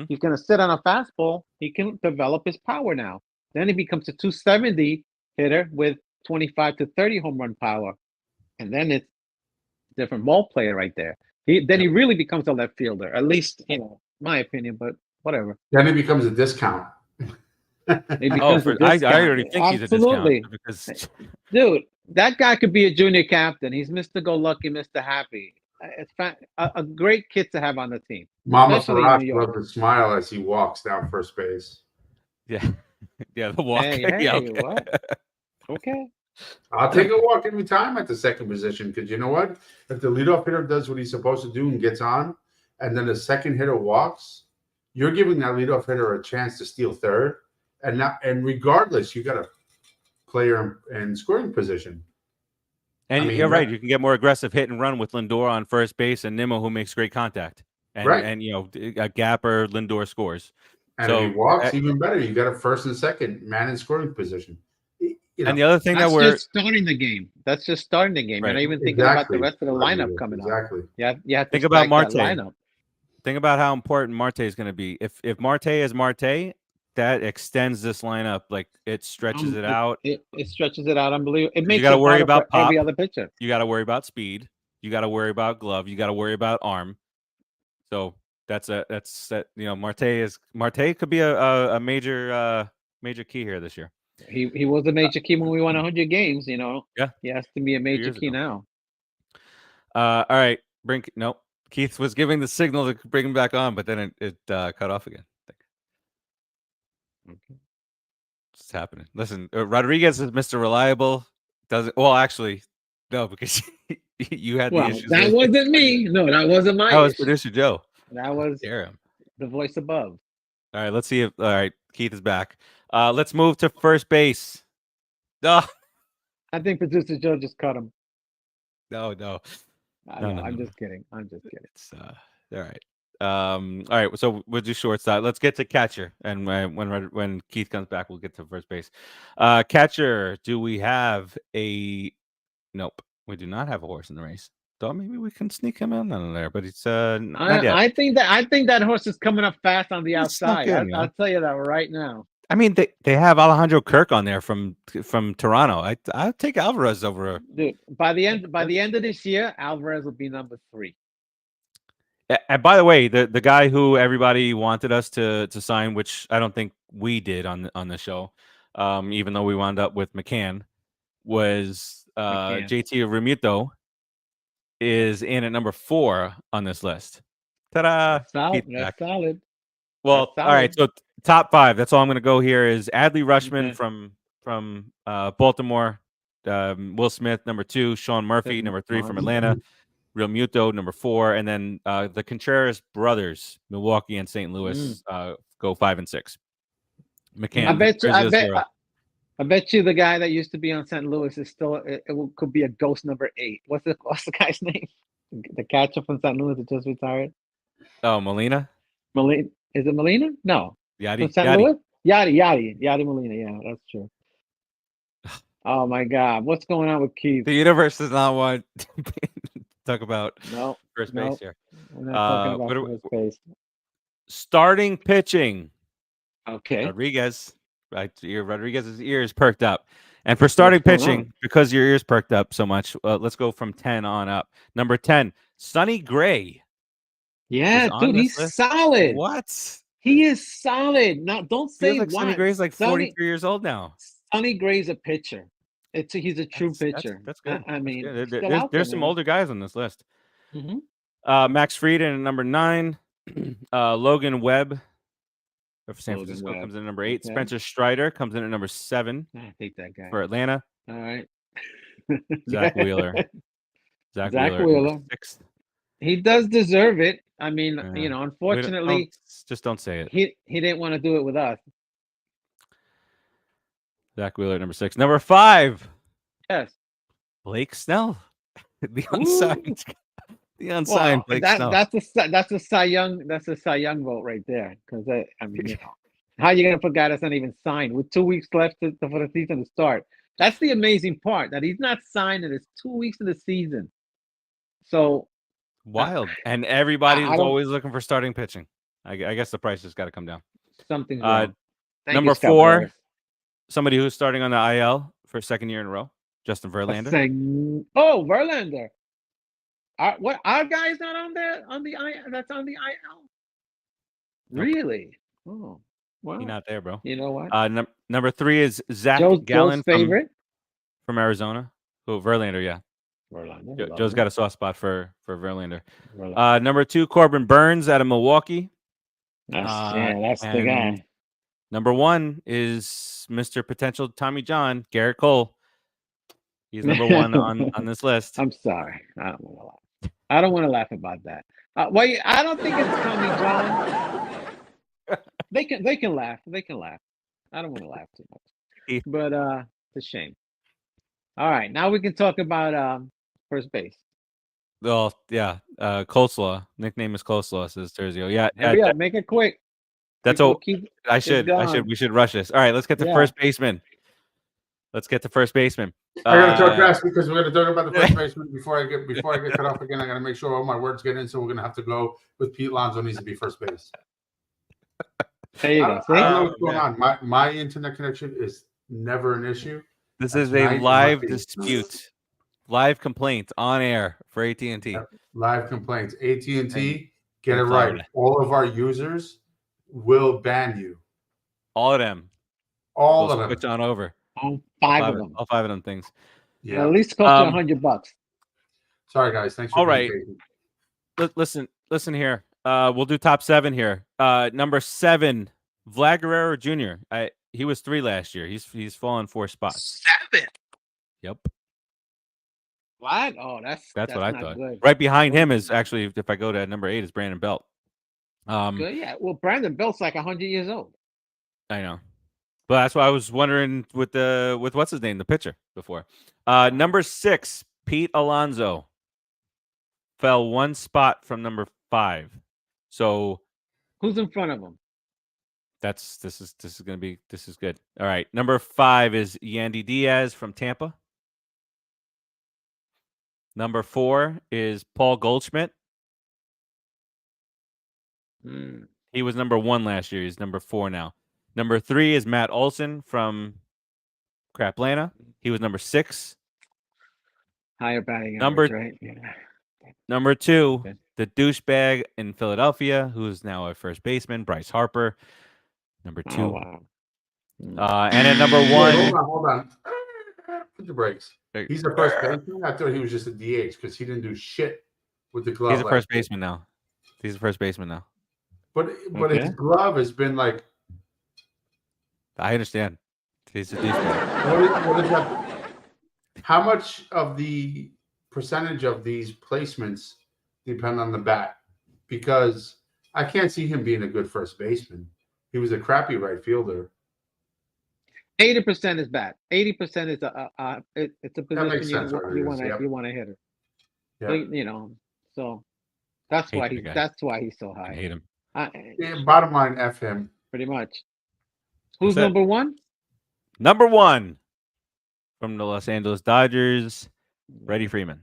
He's going to sit on a fastball. He can develop his power now. Then he becomes a 270 hitter with 25 to 30 home run power. And then it's a different ball player right there. Then he really becomes a left fielder, at least, my opinion, but whatever. Then he becomes a discount. I already think he's a discount. Because... Dude, that guy could be a junior captain. He's Mr. Go-Lucky, Mr. Happy. It's a great kid to have on the team. Mama Farah loved to smile as he walks down first base. Yeah. Yeah, the walk. Hey, what? Okay. I'll take a walk every time at the second position because you know what? If the leadoff hitter does what he's supposed to do and gets on, and then the second hitter walks, you're giving that leadoff hitter a chance to steal third. And regardless, you got a player in scoring position. And you're right. You can get more aggressive hit and run with Lindor on first base and Nimmo, who makes great contact. And a gapper Lindor scores. And if he walks, even better. You got a first and second man in scoring position. And the other thing that's just starting the game. That's just starting the game. Right. You're not even thinking about the rest of the lineup coming up. Yeah, you have to think about Marte. Lineup. Think about how important Marte is going to be. If Marte is Marte, that extends this lineup. Like it stretches it out. It stretches it out. Unbelievable. It makes you got to worry about pop. Every other pitcher. You got to worry about speed. You got to worry about glove. You got to worry about arm. So Marte could be a major key here this year. He was a major key when we won 100 games. Yeah, he has to be a major key now. All right, Keith was giving the signal to bring him back on, but then it cut off again. Okay, what's happening? Listen, Rodriguez is Mr. Reliable. Actually, no, because you had the issues. That wasn't me. No, that wasn't my. That was producer Joe. That was the voice above. All right, let's see if Keith is back. Let's move to first base. I think producer Joe just cut him. No. I'm just kidding. It's all right. All right, so we'll do shortstop. Let's get to catcher, and when Keith comes back, we'll get to first base. Catcher, do we have a? Nope, we do not have a horse in the race. Thought maybe we can sneak him in on there, but it's not yet. I think that horse is coming up fast on the outside. I'll tell you that right now. I mean, they have Alejandro Kirk on there from Toronto. I'll take Alvarez over. Dude, by the end of this year, Alvarez will be number 3. And by the way, the guy who everybody wanted us to sign, which I don't think we did on the show, even though we wound up with McCann, was JT Realmuto. Is in at number 4 on this list. Ta-da! That's solid. Well, all right. So top 5. That's all I'm going to go here. Is Adley Rutschman from Baltimore, Will Smith number 2, Sean Murphy number 3 from Atlanta, Realmuto number 4, and then the Contreras brothers, Milwaukee and St. Louis, go 5 and 6. McCann. I bet you the guy that used to be on St. Louis is still could be a ghost number 8. What's the guy's name? The catcher from St. Louis that just retired. Oh, Molina. Is it Molina? No. Yadi. Louis? Yadi Molina. Yeah, that's true. Oh my God, what's going on with Keith? The universe does not want to talk about first base here. We're not talking about first base. Starting pitching. Okay. Rodriguez's ears perked up. And for starting pitching, because your ears perked up so much, let's go from 10 on up. Number 10, Sonny Gray. Yeah, dude, he's solid. What? He is solid. Now, don't say like Sonny Gray's like 43 years old now. Sonny Gray's a pitcher. He's a true pitcher. That's good. I mean, there's some older guys on this list. Max Fried at number 9. Logan Webb of San Logan Francisco Webb. comes in at number 8. Okay. Spencer Strider comes in at number 7 I hate that guy. for Atlanta. All right. Zach Wheeler. Zach Zach Wheeler, Wheeler. number 6. He does deserve it. I mean, Yeah. you know, We unfortunately, just don't say it. he didn't want to do it with us. Zach Wheeler, number 6. Number 5, Yes. Blake Snell. The Ooh. unsigned. The unsigned Blake Snell. That's a Cy Young. That's a Cy Young vote right there. Because I mean, you know, how are you gonna put a guy that's not even signed with 2 weeks left for the season to start? That's the amazing part, that he's not signed and it's 2 weeks of the season. So Wild. And everybody's I don't- always looking for starting pitching. I guess the price has got to come down. something's wrong. Thank number you, Scott 4, Boras. somebody who's starting on the IL for a second year in a row, Justin Verlander. Oh, Verlander. Our guy's not on there on the IL? That's on the IL. Nope. Really? Oh, well. He's not there, bro. You know what? Number 3 is Zach Joe's Gallen favorite. from Arizona. Who Verlander, yeah. Verlander. Joe's got a soft spot for Verlander. Verlander. Number 2, Corbin Burns out of Milwaukee. That's the and guy. Number 1 is Mr. Potential Tommy John, Garrett Cole. He's number 1 on this list. I'm sorry. I don't want to laugh. I don't want to laugh about that. Well, I don't think it's Tommy John. They can laugh. They can laugh. I don't want to laugh too much. But it's a shame. All right, now we can talk about first base. Well, yeah. Coleslaw. Nickname is Coleslaw, says Terzio. Yeah. Hurry up, make it quick. That's People all. We should rush this. All right, let's get to first baseman. I gotta talk fast because we're gonna talk about the first baseman before I get cut off again. I gotta make sure all my words get in, so we're gonna have to go with Pete Alonso needs to be first base. There you go. I don't know what's going on. My internet connection is never an issue. This is a live dispute, live complaint on air for AT&T. Live complaints. AT&T, get it right. All of our users will ban you. All of them. All of them. Switch on over. All five of them. All 5 of them things. Yeah. At least cost you $100. Sorry, guys. Thanks for all right. patient. Listen here. We'll do top 7 here. Number 7, Vlad Guerrero Jr. He was 3 last year. He's fallen 4 spots. 7. Yep. What? Oh, that's what I thought. Good. Right behind him is actually, if I go to number 8, is Brandon Belt. Good, yeah. Well, Brandon Belt's like 100 years old. I know. But that's why I was wondering with what's his name, the pitcher before. Number 6, Pete Alonso fell 1 spot from number 5. So who's in front of him? This is good. All right. Number 5 is Yandy Diaz from Tampa. Number 4 is Paul Goldschmidt. He was number 1 last year. He's number 4 now. Number 3 is Matt Olson from Craplana. He was number 6. Higher batting average, right? Yeah. Number 2, the douchebag in Philadelphia, who is now a first baseman, Bryce Harper. Number 2. Oh, wow. And at number 1. Hold on. Put the brakes. He's a first baseman. I thought he was just a DH because he didn't do shit with the glove. He's a first baseman now. But his glove has been like. I understand. He's a douchebag. What is that? How much of the percentage of these placements depend on the bat? Because I can't see him being a good first baseman. He was a crappy right fielder. 80% is bat. 80% is it's a position you want to hit her. Yeah. So, you know, so that's why he's so high. I hate him. Bottom line, F him. Pretty much. Who's number 1? Number 1 from the Los Angeles Dodgers, Freddie Freeman.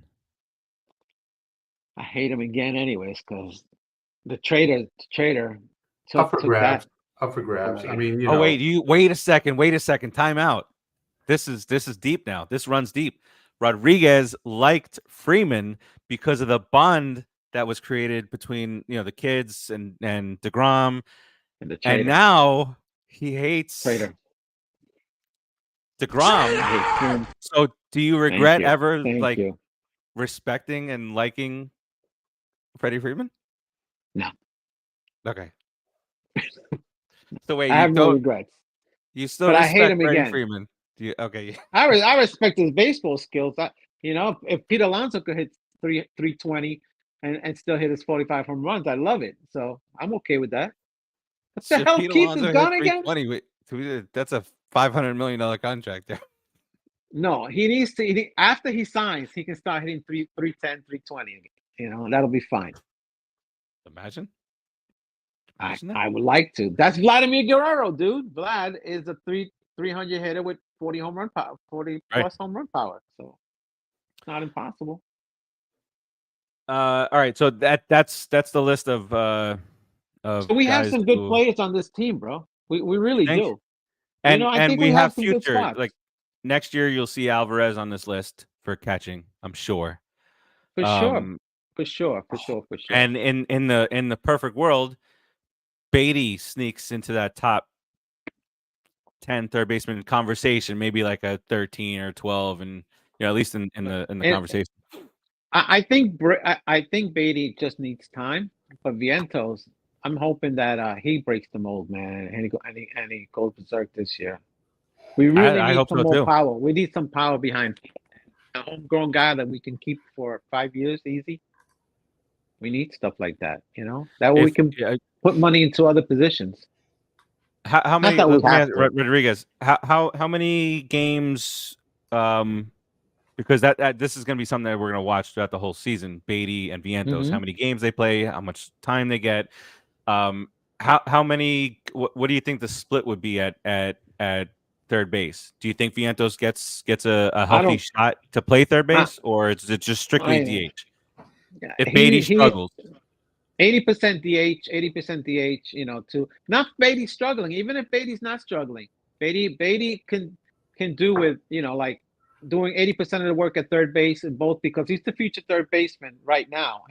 I hate him again, anyways, because the trader Up for grabs. I mean, you know. Wait a second. Time out. This is deep now. This runs deep. Rodriguez liked Freeman because of the bond that was created between the kids and DeGrom, and now he hates DeGrom. So do you regret ever respecting and liking Freddie Freeman? No. Okay. So wait, I have no regrets. you still But I hate respect him Freddie again. Freeman? Okay. I respect his baseball skills. If Pete Alonso could hit 320 and still hit his 45 home runs, I love it. So I'm okay with that. What the Should hell, Pete Keith is Alonso hit gone again? 320? Wait, that's a $500 million contract there. No, he needs to. After he signs, he can start hitting 310, 320 again. You know, that'll be fine. Imagine. I would like to. That's Vladimir Guerrero, dude. Vlad is a 300 hitter with 40 home run power, 40 plus home run power. So it's not impossible. All right, so that's the list of So we have guys some good who- players on this team, bro. We really Thanks. do. and I think we have some good future. spots. Like next year, you'll see Alvarez on this list for catching. I'm sure. For sure. And in the perfect world, Beatty sneaks into that top 10 third baseman conversation, maybe like a 13 or 12, and at least in the conversation. I think Beatty just needs time. But Vientos, I'm hoping that he breaks the mold, man, and he goes berserk this year. We really I need hope some so, more too. power. We need some power behind a homegrown guy that we can keep for 5 years easy. We need stuff like that, That way we can put money into other positions. How many? Not that we Let me have ask to. Rodriguez. How many games? Because that this is going to be something that we're going to watch throughout the whole season. Beatty and Vientos. How many games they play? How much time they get? How many? What do you think the split would be at third base? Do you think Vientos gets a healthy shot to play third base, or is it just strictly DH? If Beatty struggles. 80% DH, 80% DH, too. Not Beatty struggling. Even if Beatty's not struggling, Beatty can do with, like doing 80% of the work at third base and both, because he's the future third baseman right now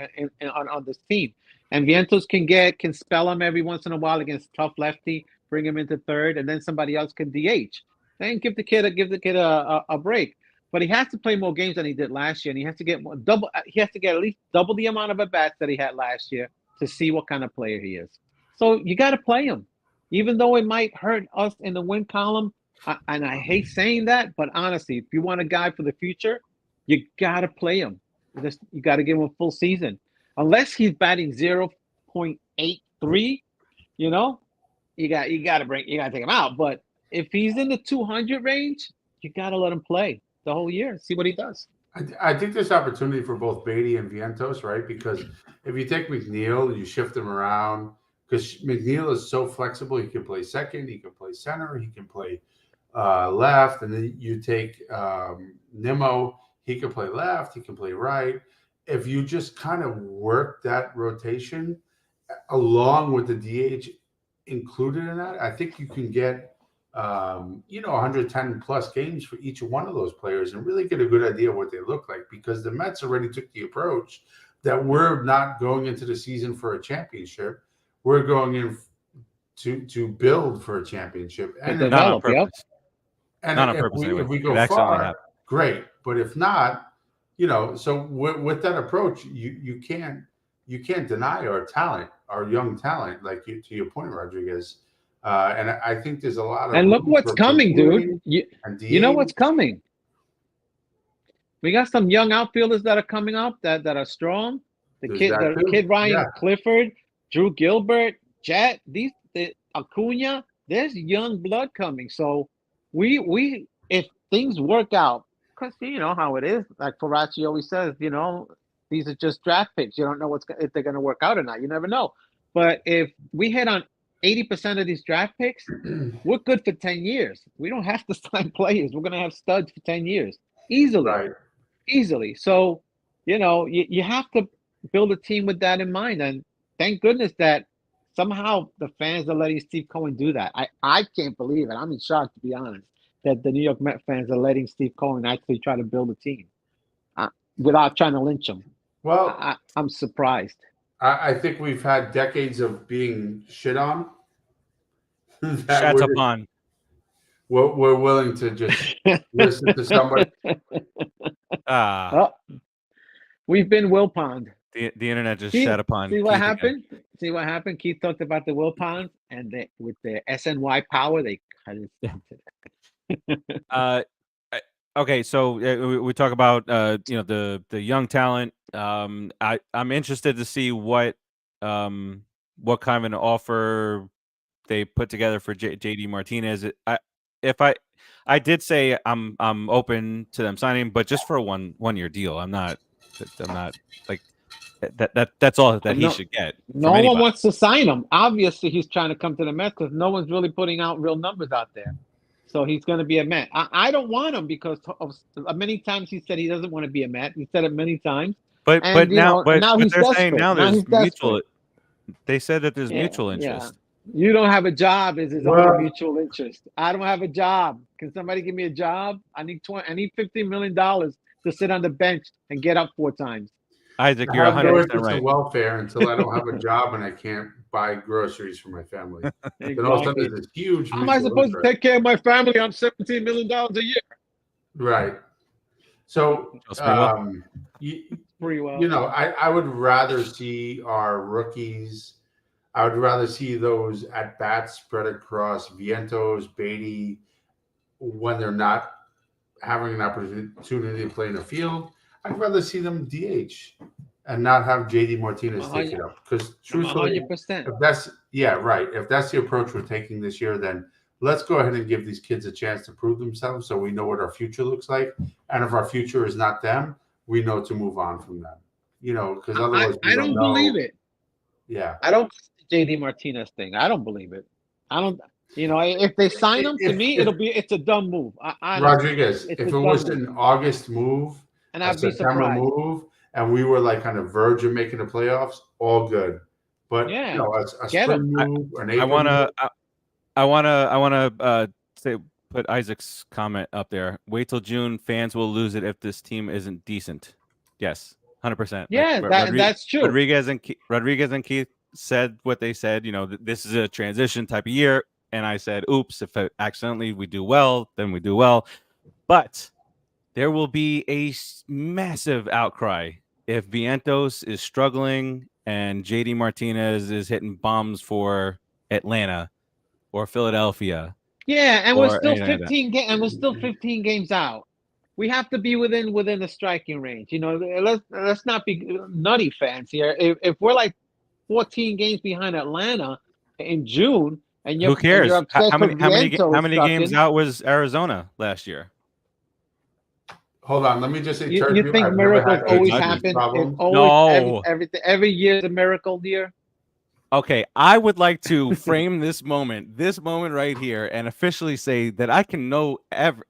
on this team. And Vientos can spell him every once in a while against tough lefty, bring him into third, and then somebody else can DH. Then give the kid a break. But he has to play more games than he did last year, and he has to get at least double the amount of at-bats that he had last year to see what kind of player he is. So you got to play him, even though it might hurt us in the win column. And I hate saying that, but honestly, if you want a guy for the future, you got to play him. You got to give him a full season, unless he's batting 0.83. You got to take him out. But if he's in the 200 range, you got to let him play the whole year. See what he does. I think there's opportunity for both Beatty and Vientos, right? Because if you take McNeil and you shift him around, because McNeil is so flexible, he can play second, he can play center, he can play left, and then you take Nimmo, he can play left, he can play right. If you just kind of work that rotation along with the DH included in that, I think you can get 110 plus games for each one of those players and really get a good idea of what they look like, because the Mets already took the approach that we're not going into the season for a championship. We're going in to build for a championship and not on purpose. And not on purpose. If we go far, great. But if not, so with that approach, you can't deny our talent, our young talent, like to your point, Rodriguez. And I think there's a lot of. And look what's coming, dude. You know what's coming. We got some young outfielders that are coming up that are strong. The kid Ryan Clifford, Drew Gilbert, Jet, the Acuna. There's young blood coming. So we if things work out, because you know how it is. Like Faraci always says, these are just draft picks. You don't know if they're going to work out or not. You never know. But if we hit on 80% of these draft picks, we're good for 10 years. We don't have to sign players. We're going to have studs for 10 years. Easily. Right. Easily. So, you have to build a team with that in mind. And thank goodness that somehow the fans are letting Steve Cohen do that. I can't believe it. I'm in shock, to be honest, that the New York Met fans are letting Steve Cohen actually try to build a team without trying to lynch him. Well, I'm surprised. I think we've had decades of being shit on. Shut upon. We're willing to just listen to somebody. We've been Will Pond. The internet just See, shat upon. see what Keith again. happened? See what happened? Keith talked about the will pounds, and with the SNY power, they cut it down to that. Okay, so we talk about the young talent. I'm interested to see what kind of an offer they put together for JD Martinez. I did say I'm open to them signing, but just for a one year deal. I'm not like that's all that he No- should get. No from one anybody. wants to sign him. Obviously, he's trying to come to the Mets because no one's really putting out real numbers out there. So he's going to be a Met. I don't want him because of many times he said he doesn't want to be a Met. He said it many times. But And, you now know, now he's they're saying desperate. now Now there's he's desperate. mutual. They said that there's Yeah, mutual yeah. interest. You don't have a job is his Well- only mutual interest. I don't have a job. Can somebody give me a job? I need $15 million to sit on the bench and get up 4 times. Isaac, I you're have no 100% interest right. in welfare until I don't have a job and I can't buy groceries for my family. Then all of a sudden Exactly. there's this huge How am I mutual supposed to interest. take care of my family on $17 million a year? Right. So, That's pretty well. Pretty well. you know, I would rather see our rookies. I would rather see those at bats spread across Vientos, Beatty, when they're not having an opportunity to play in the field. I'd rather see them DH and not have JD Martinez take it up. Because truthfully, 100%. if that's if that's the approach we're taking this year, then let's go ahead and give these kids a chance to prove themselves so we know what our future looks like. And if our future is not them, we know to move on from them. You know, because otherwise we I don't know. believe it. Yeah. I don't JD Martinez thing. I don't believe it. I don't. You know, if they sign him, to me, it's a dumb move. Rodriguez, it's if a it was dumb an August move, and a I'd be September surprised. move, and we were like on the verge of making the playoffs, all good. But Yeah, you know, a get spring move, an April I wanna say put Isaac's comment up there. Wait till June. Fans will lose it if this team isn't decent. Yes, 100%. Yeah, that's true. Rodriguez and Keith said what they said. You know, this is a transition type of year, and I said, "Oops! If accidentally we do well, then we do well." But there will be a massive outcry if Vientos is struggling and JD Martinez is hitting bombs for Atlanta or Philadelphia. Yeah, and we're Or still anything like that. 15 and we're still 15 games out. We have to be within the striking range. You know, let's not be nutty fans here. If we're like 14 games behind Atlanta in June, and Who cares? you're upset How many 'cause Vientos how many games sucking, out was Arizona last year? Hold on, let me just say, You Turkey, think I've never miracles had always ADD happen? problem. It's always No. every year is a miracle year. Okay, I would like to frame this moment right here, and officially say that I can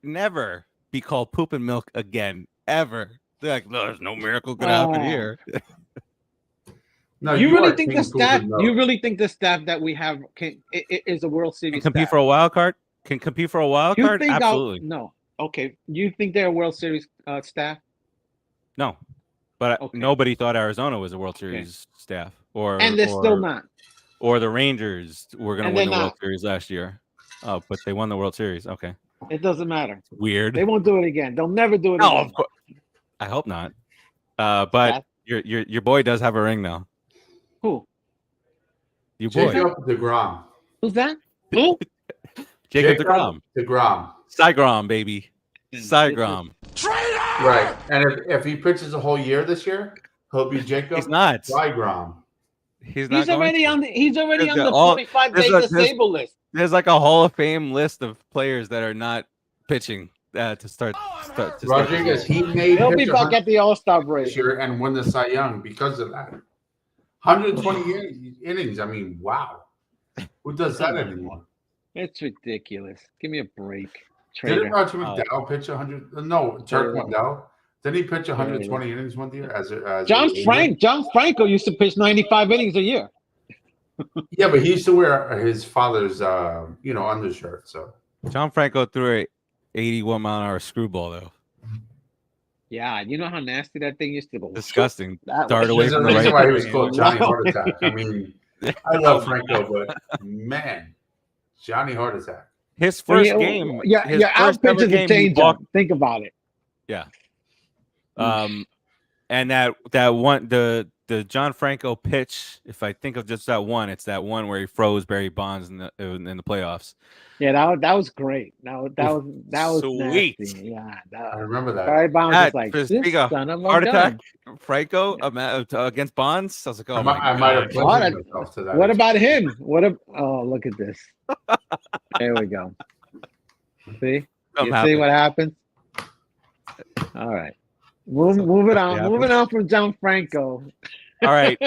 never be called poop and milk again, ever. They're like, no, there's no miracle gonna happen Oh. here. No, You are really think the King staff? Proven You Milk. really think the staff that we have is a World Can Series compete staff? for a wild card? Can compete for a wild You card? think Absolutely. no. Okay, you think they're a World Series staff? No. But Okay. nobody thought Arizona was a World Series staff, And they're still not. or the Rangers were going And to win they're the World not. Series last year. Oh, but they won the World Series. Okay, It doesn't matter. weird. They won't do it again. They'll never do it No, again. of course. I hope not. But your boy does have a ring now. Who? Your boy, Jacob DeGrom. Who's that? Who? Jacob DeGrom, DeGrom. Saigram, baby, Saigram. Right. And if he pitches a whole year this year, he'll be Jacob He's not. Saigram. He's not. He's already going to. on the. He's already There's on the all- 45-day there's disabled list. There's like a Hall of Fame list of players that are not pitching to start. Rodriguez, he may He'll be pitch back at the All-Star this break. year and win the Cy Young because of that. 120 innings. I mean, wow. Who does that anymore? It's ridiculous. Give me a break, Didn't trader. Roger McDowell pitch 100? No, Turk Yeah. McDowell. Didn't he pitch 120 innings one year? John Franco used to pitch 95 innings a year. Yeah, but he used to wear his father's, undershirt. So John Franco threw a 81-mile-an-hour screwball though. Yeah, you know how nasty that thing used to go. Disgusting. That Dart was- away there's a from the reason right. why he was called Johnny Wow. Heart Attack. I mean, I love Franco, but man, Johnny Heart Attack. His first game. Yeah, his your first outpitch ever is a game, he change walked. up. Think about it. Yeah. And that one the the John Franco pitch, if I think of just that one, it's that one where he froze Barry Bonds in the playoffs. Yeah, that was great. That was Sweet. nasty. Yeah, I remember that. Barry Bonds was like, Just this speak of son of a heart attack, gun. Franco against Bonds. I was like, oh I might have What pledged myself to that. What about him? Oh, look at this. There we go. See? See what happens? All right. Moving on from John Franco. All right.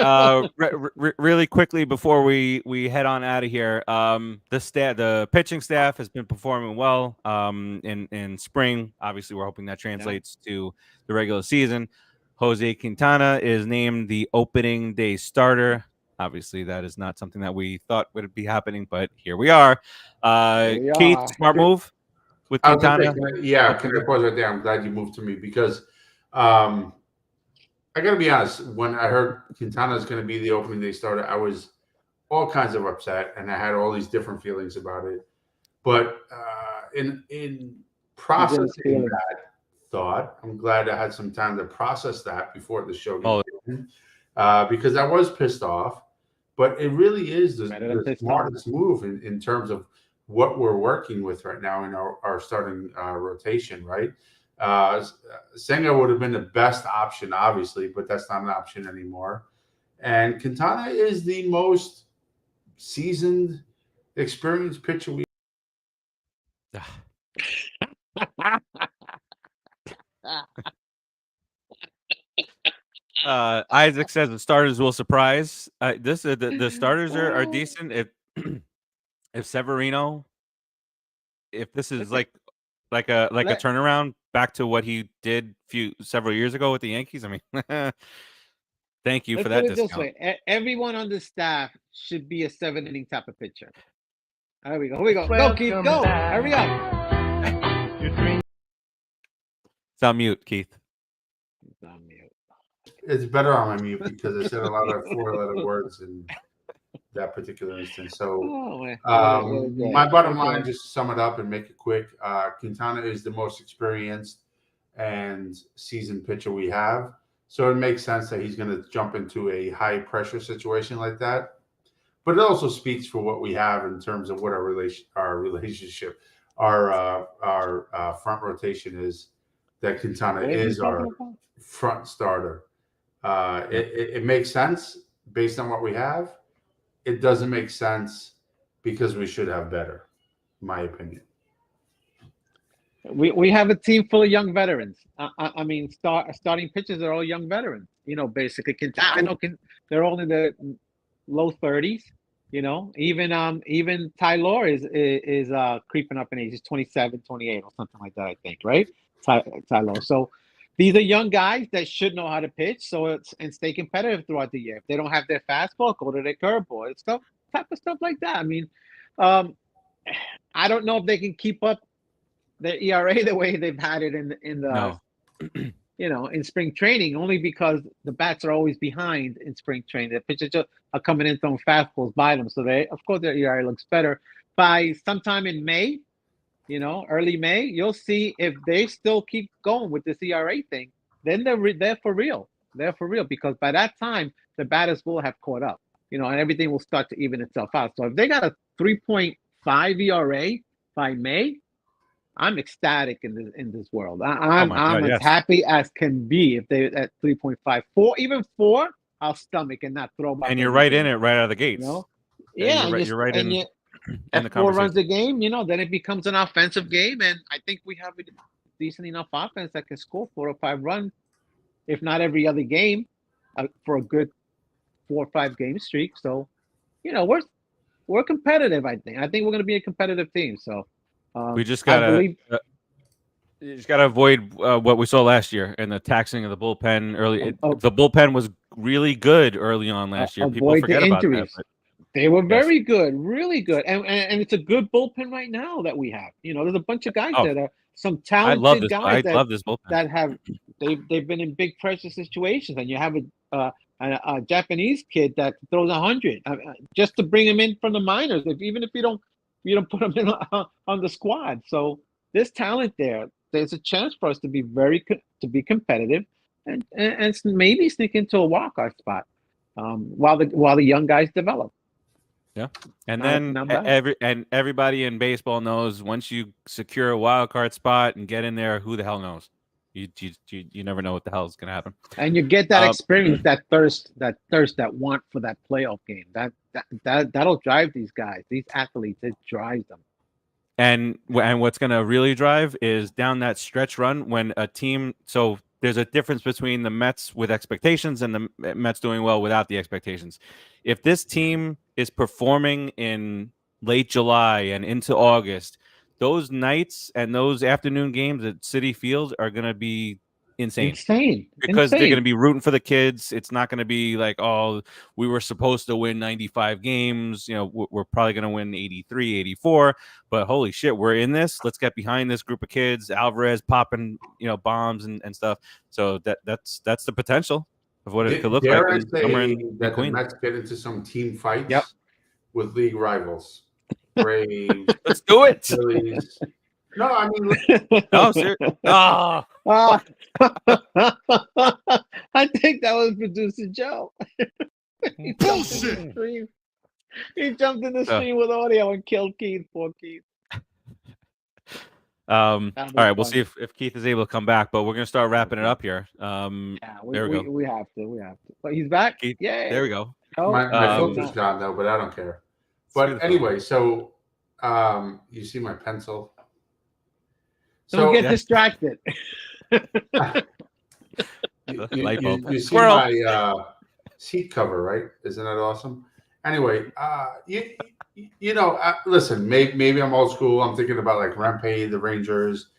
Really quickly before we head on out of here, the pitching staff has been performing well in spring. Obviously, we're hoping that translates to the regular season. Jose Quintana is named the opening day starter. Obviously, that is not something that we thought would be happening, but here we are. Keith, smart move with Quintana. Can I pause right there? I'm glad you moved to me because I got to be honest. When I heard Quintana is going to be the opening day starter, I was all kinds of upset, and I had all these different feelings about it. But in processing that thought, I'm glad I had some time to process that before the show began, because I was pissed off. But it really is the smartest move in terms of what we're working with right now in our starting rotation, right? Senga would have been the best option, obviously, but that's not an option anymore. And Quintana is the most seasoned, experienced pitcher we. Isaac says the starters will surprise. The starters are decent. If Severino, if this is like a turnaround back to what he did several years ago with the Yankees, I mean, thank you for that Let's put it discount. this way: everyone on the staff should be a 7-inning type of pitcher. There we go. Here we go. Go, Keith. Go. Hurry up. It's on mute, Keith. It's on mute. It's better on my mute because I said a lot of 4-letter words in that particular instance. So my bottom line, just to sum it up and make it quick, Quintana is the most experienced and seasoned pitcher we have. So it makes sense that he's going to jump into a high pressure situation like that. But it also speaks for what we have in terms of what our relationship, our front rotation is. That Quintana is our front starter. It makes sense based on what we have. It doesn't make sense because we should have better, in my opinion. We have a team full of young veterans. I mean, starting pitchers are all young veterans. You know, basically, Quintana. I know they're all in the low 30s. You know, even Tyler is creeping up in age. He's 27, 28, or something like that. I think, right? Tyler. So these are young guys that should know how to pitch, and stay competitive throughout the year. If they don't have their fastball, go to their curveball. It's type of stuff like that. I mean, I don't know if they can keep up their ERA the way they've had it in the in spring training, only because the bats are always behind in spring training. The pitchers just are coming in throwing fastballs by them, so of course their ERA looks better. By sometime in May, early May, you'll see if they still keep going with this ERA thing, then they're for real. They're for real, because by that time, the batters will have caught up, and everything will start to even itself out. So if they got a 3.5 ERA by May, I'm ecstatic in this world. I'm as happy as can be if they at 3.5, 4, even 4, I'll stomach and not throw. And you're right in it right out of the gates. Yeah, you're right in. If 4 runs a game, then it becomes an offensive game, and I think we have a decent enough offense that can score 4 or 5 runs, if not every other game, for a good 4 or 5 game streak. So, we're competitive. I think we're going to be a competitive team. So, we just gotta you just gotta avoid what we saw last year and the taxing of the bullpen early. The bullpen was really good early on last year. People forget about that. They were very good, really good, and it's a good bullpen right now that we have. There's a bunch of guys that are some talented guys I love this bullpen. that have they've been in big pressure situations, and you have a Japanese kid that throws 100 just to bring him in from the minors. Even if you don't put him in on the squad, so there's talent there. There's a chance for us to be competitive, and maybe sneak into a wildcard spot while the young guys develop. Yeah, and Not then bad. everybody in baseball knows once you secure a wild card spot and get in there, who the hell knows? You never know what the hell is going to happen. And you get that experience, that thirst, that want for that playoff game. That'll drive these guys, these athletes. It drives them. And what's going to really drive is down that stretch run when a team. So there's a difference between the Mets with expectations and the Mets doing well without the expectations. If this team is performing in late July and into August, those nights and those afternoon games at Citi Field are going to be insane. Because they're going to be rooting for the kids. It's not going to be like, oh, we were supposed to win 95 games. You know, we're probably going to win 83, 84. But holy shit, we're in this. Let's get behind this group of kids. Alvarez popping, bombs and stuff. So that's the potential of what it could look like. That the Mets get into some team fights with league rivals. Braves. Let's do it. Phillies. No, I mean, no, seriously. Oh. I think that was producer Joe. Bullshit. He jumped in the stream with audio and killed Keith. Poor Keith. All right, we'll see if Keith is able to come back, but we're gonna start wrapping it up here. There we go. We have to. But he's back. Keith, yeah. There we go. Oh, my filter's gone though, but I don't care. But anyway, so you see my pencil. Don't get distracted. You see my seat cover, right? Isn't that awesome? Anyway, listen, maybe I'm old school. I'm thinking about like Rempe, the Rangers.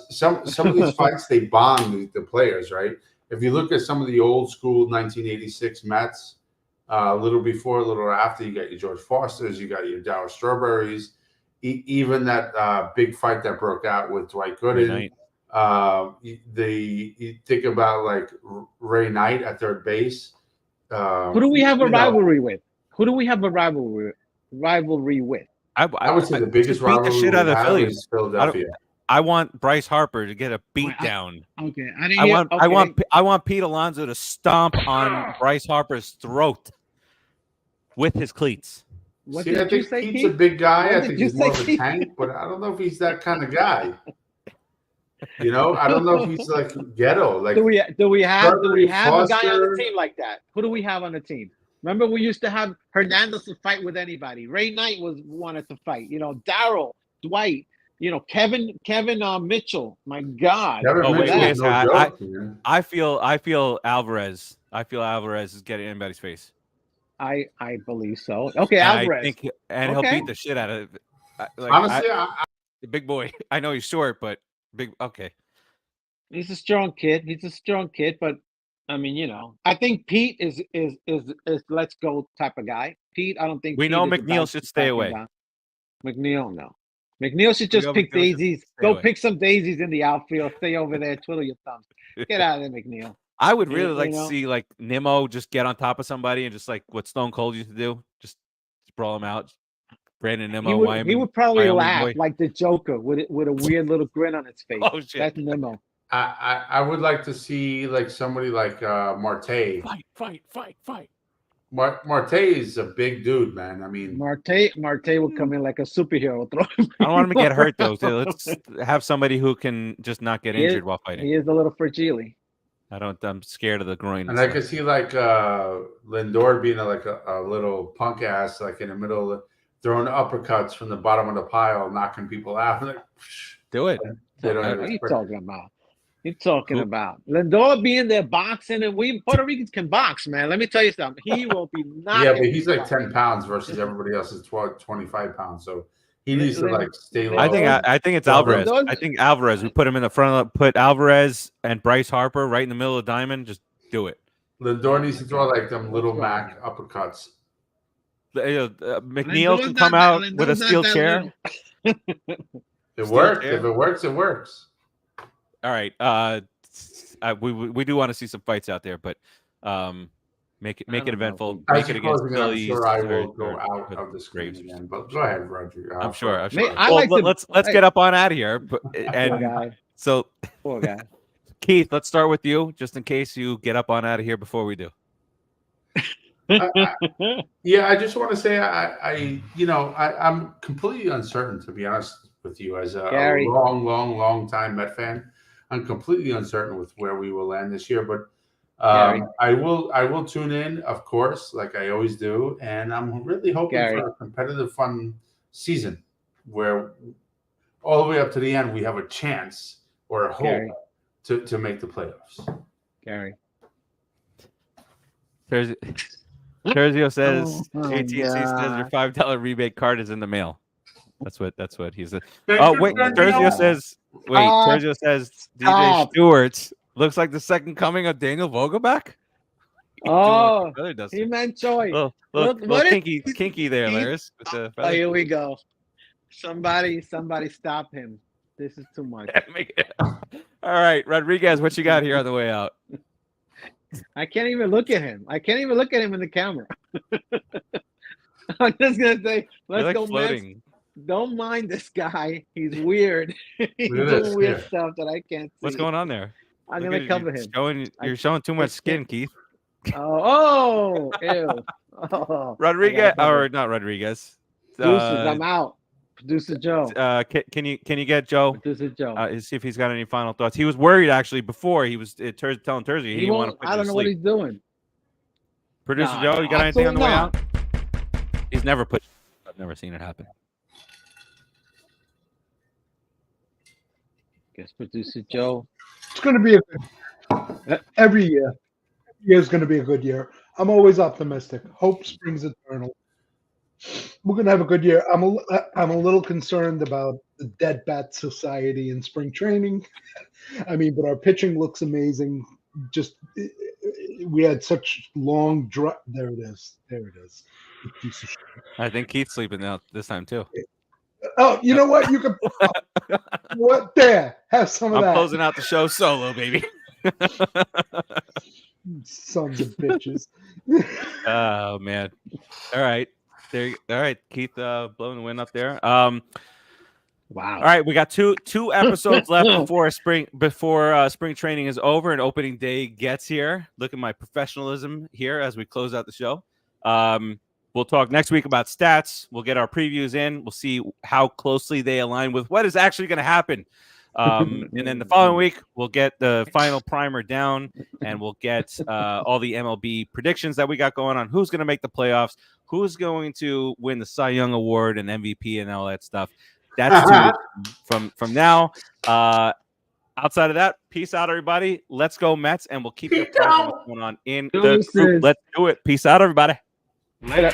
Some of these fights, they bond the players, right? If you look at some of the old school 1986 Mets, a little before, a little after, you got your George Fosters, you got your Darryl Strawberries, even that big fight that broke out with Dwight Gooden. You think about like Ray Knight at third base. Who do we have a rivalry with? Who do we have a rivalry with? I would say the biggest rivalry the shit out of the Phillies. is Philadelphia. I want Bryce Harper to get a beat down. Okay, I want Pete Alonso to stomp on Bryce Harper's throat with his cleats. What I think Pete's a big guy. I think he's more of a tank, but I don't know if he's that kind of guy. I don't know if he's like ghetto. Like, do we have a guy on the team like that? Who do we have on the team? Remember, we used to have Hernandez to fight with anybody. Ray Knight wanted to fight. Darryl, Dwight. Kevin Mitchell. My God. I feel Alvarez. I feel Alvarez is getting in anybody's face. I believe so. Okay, Alvarez. He'll beat the shit out of it. Honestly, big boy. I know he's short, but big. Okay. He's a strong kid. But I mean, I think Pete is let's go type of guy. Pete, I don't think we know McNeil should stay away. McNeil, no. McNeil should just pick daisies. Go pick some daisies in the outfield. Stay over there. Twiddle your thumbs. Get out of there, McNeil. I would really like to see like Nimmo just get on top of somebody and just like what Stone Cold used to do, just brawl him out. Brandon Nimmo. He would probably laugh like the Joker with a weird little grin on his face. Oh shit! That's Nimmo. I would like to see like somebody like Marte. Fight. Marte is a big dude, man. I mean, Marte will come in like a superhero. I don't want him to get hurt though. So let's have somebody who can just not get injured while fighting. He is a little fragile. I'm scared of the groin. And I could see like Lindor being like a little punk ass, like in the middle, of throwing uppercuts from the bottom of the pile, knocking people out. Like, do it. What are you talking about? You're talking about Lindor being there boxing, and we Puerto Ricans can box, man. Let me tell you something. He will be knocking. Yeah, but he's like 10 pounds versus everybody else is 25 pounds. So he needs to like stay low. I think it's Alvarez. I think Alvarez. We put him in the front. Put Alvarez and Bryce Harper right in the middle of the diamond. Just do it. Lindor needs to throw like them little Mac uppercuts. McNeil can come out with a steel chair. It works. If it works, it works. All right. We do want to see some fights out there, but make it eventful. Make it against Phillies. I'm sure I will go out of the screen again. But go ahead, Roger. I'm sure. Let's get up on out of here. But, and poor guy. so Poor guy. Keith, let's start with you, just in case you get up on out of here before we do. Yeah, I just want to say I'm completely uncertain, to be honest with you, as a Gary. long time Met fan. I'm completely uncertain with where we will land this year, but Gary. I will tune in, of course, like I always do, and I'm really hoping Gary. for a competitive, fun season where all the way up to the end we have a chance or a hope Gary. to make the playoffs. Gary. Terzio says Oh, AT&T says your God. $5 rebate card is in the mail. That's what he said. Thank Oh you, wait, Terzio. Terzio says DJ Stop. Stewart looks like the second coming of Daniel Vogelbach. Oh, Brother does he meant Choi. little Look, little what is- kinky there, he- Laris. With the Oh, feather. here we go. Somebody stop him. This is too much. All right, Rodriguez, what you got here on the way out? I can't even look at him. I can't even look at him in the camera. I'm just gonna say, You're let's like go, Mets. floating. Don't mind this guy. He's weird. He's Look at this, doing weird yeah. stuff that I can't see. What's going on there? I'm Look gonna at cover you, him. You're showing too much skin, Keith. Oh, ew. Oh, Rodriguez, I gotta or not Rodriguez. Producers, I'm out. Producer Joe. Can you get Joe? Producer Joe. See if he's got any final thoughts. He was worried actually before he was telling Terzio he didn't want to won't. put I you don't to know what sleep. he's doing. Producer Nah, Joe, you got anything on the way absolutely out? He's never put. I've never seen it happen. Guess Producer Joe. It's going to be a good every year. Every year is going to be a good year. I'm always optimistic. Hope springs eternal. We're going to have a good year. I'm a little concerned about the Dead Bat Society in spring training. I mean, but our pitching looks amazing. Just we had such long dry. There it is. There it is. Piece of shit. I think Keith's sleeping out this time too. Oh, you know what? You can. What? There. Have some of I'm that. closing out the show solo, baby. Sons of bitches. Oh man. All right. All right, Keith, blowing the wind up there. Wow. All right, we got two episodes left before spring training is over and opening day gets here. Look at my professionalism here as we close out the show. We'll talk next week about stats. We'll get our previews in. We'll see how closely they align with what is actually going to happen. And then the following week, we'll get the final primer down, and we'll get all the MLB predictions that we got going on. Who's going to make the playoffs? Who's going to win the Cy Young Award and MVP and all that stuff? That's 2 weeks from now. Outside of that, peace out, everybody. Let's go Mets, and we'll keep you posted on what's going on in the group. Let's do it. Peace out, everybody. Later.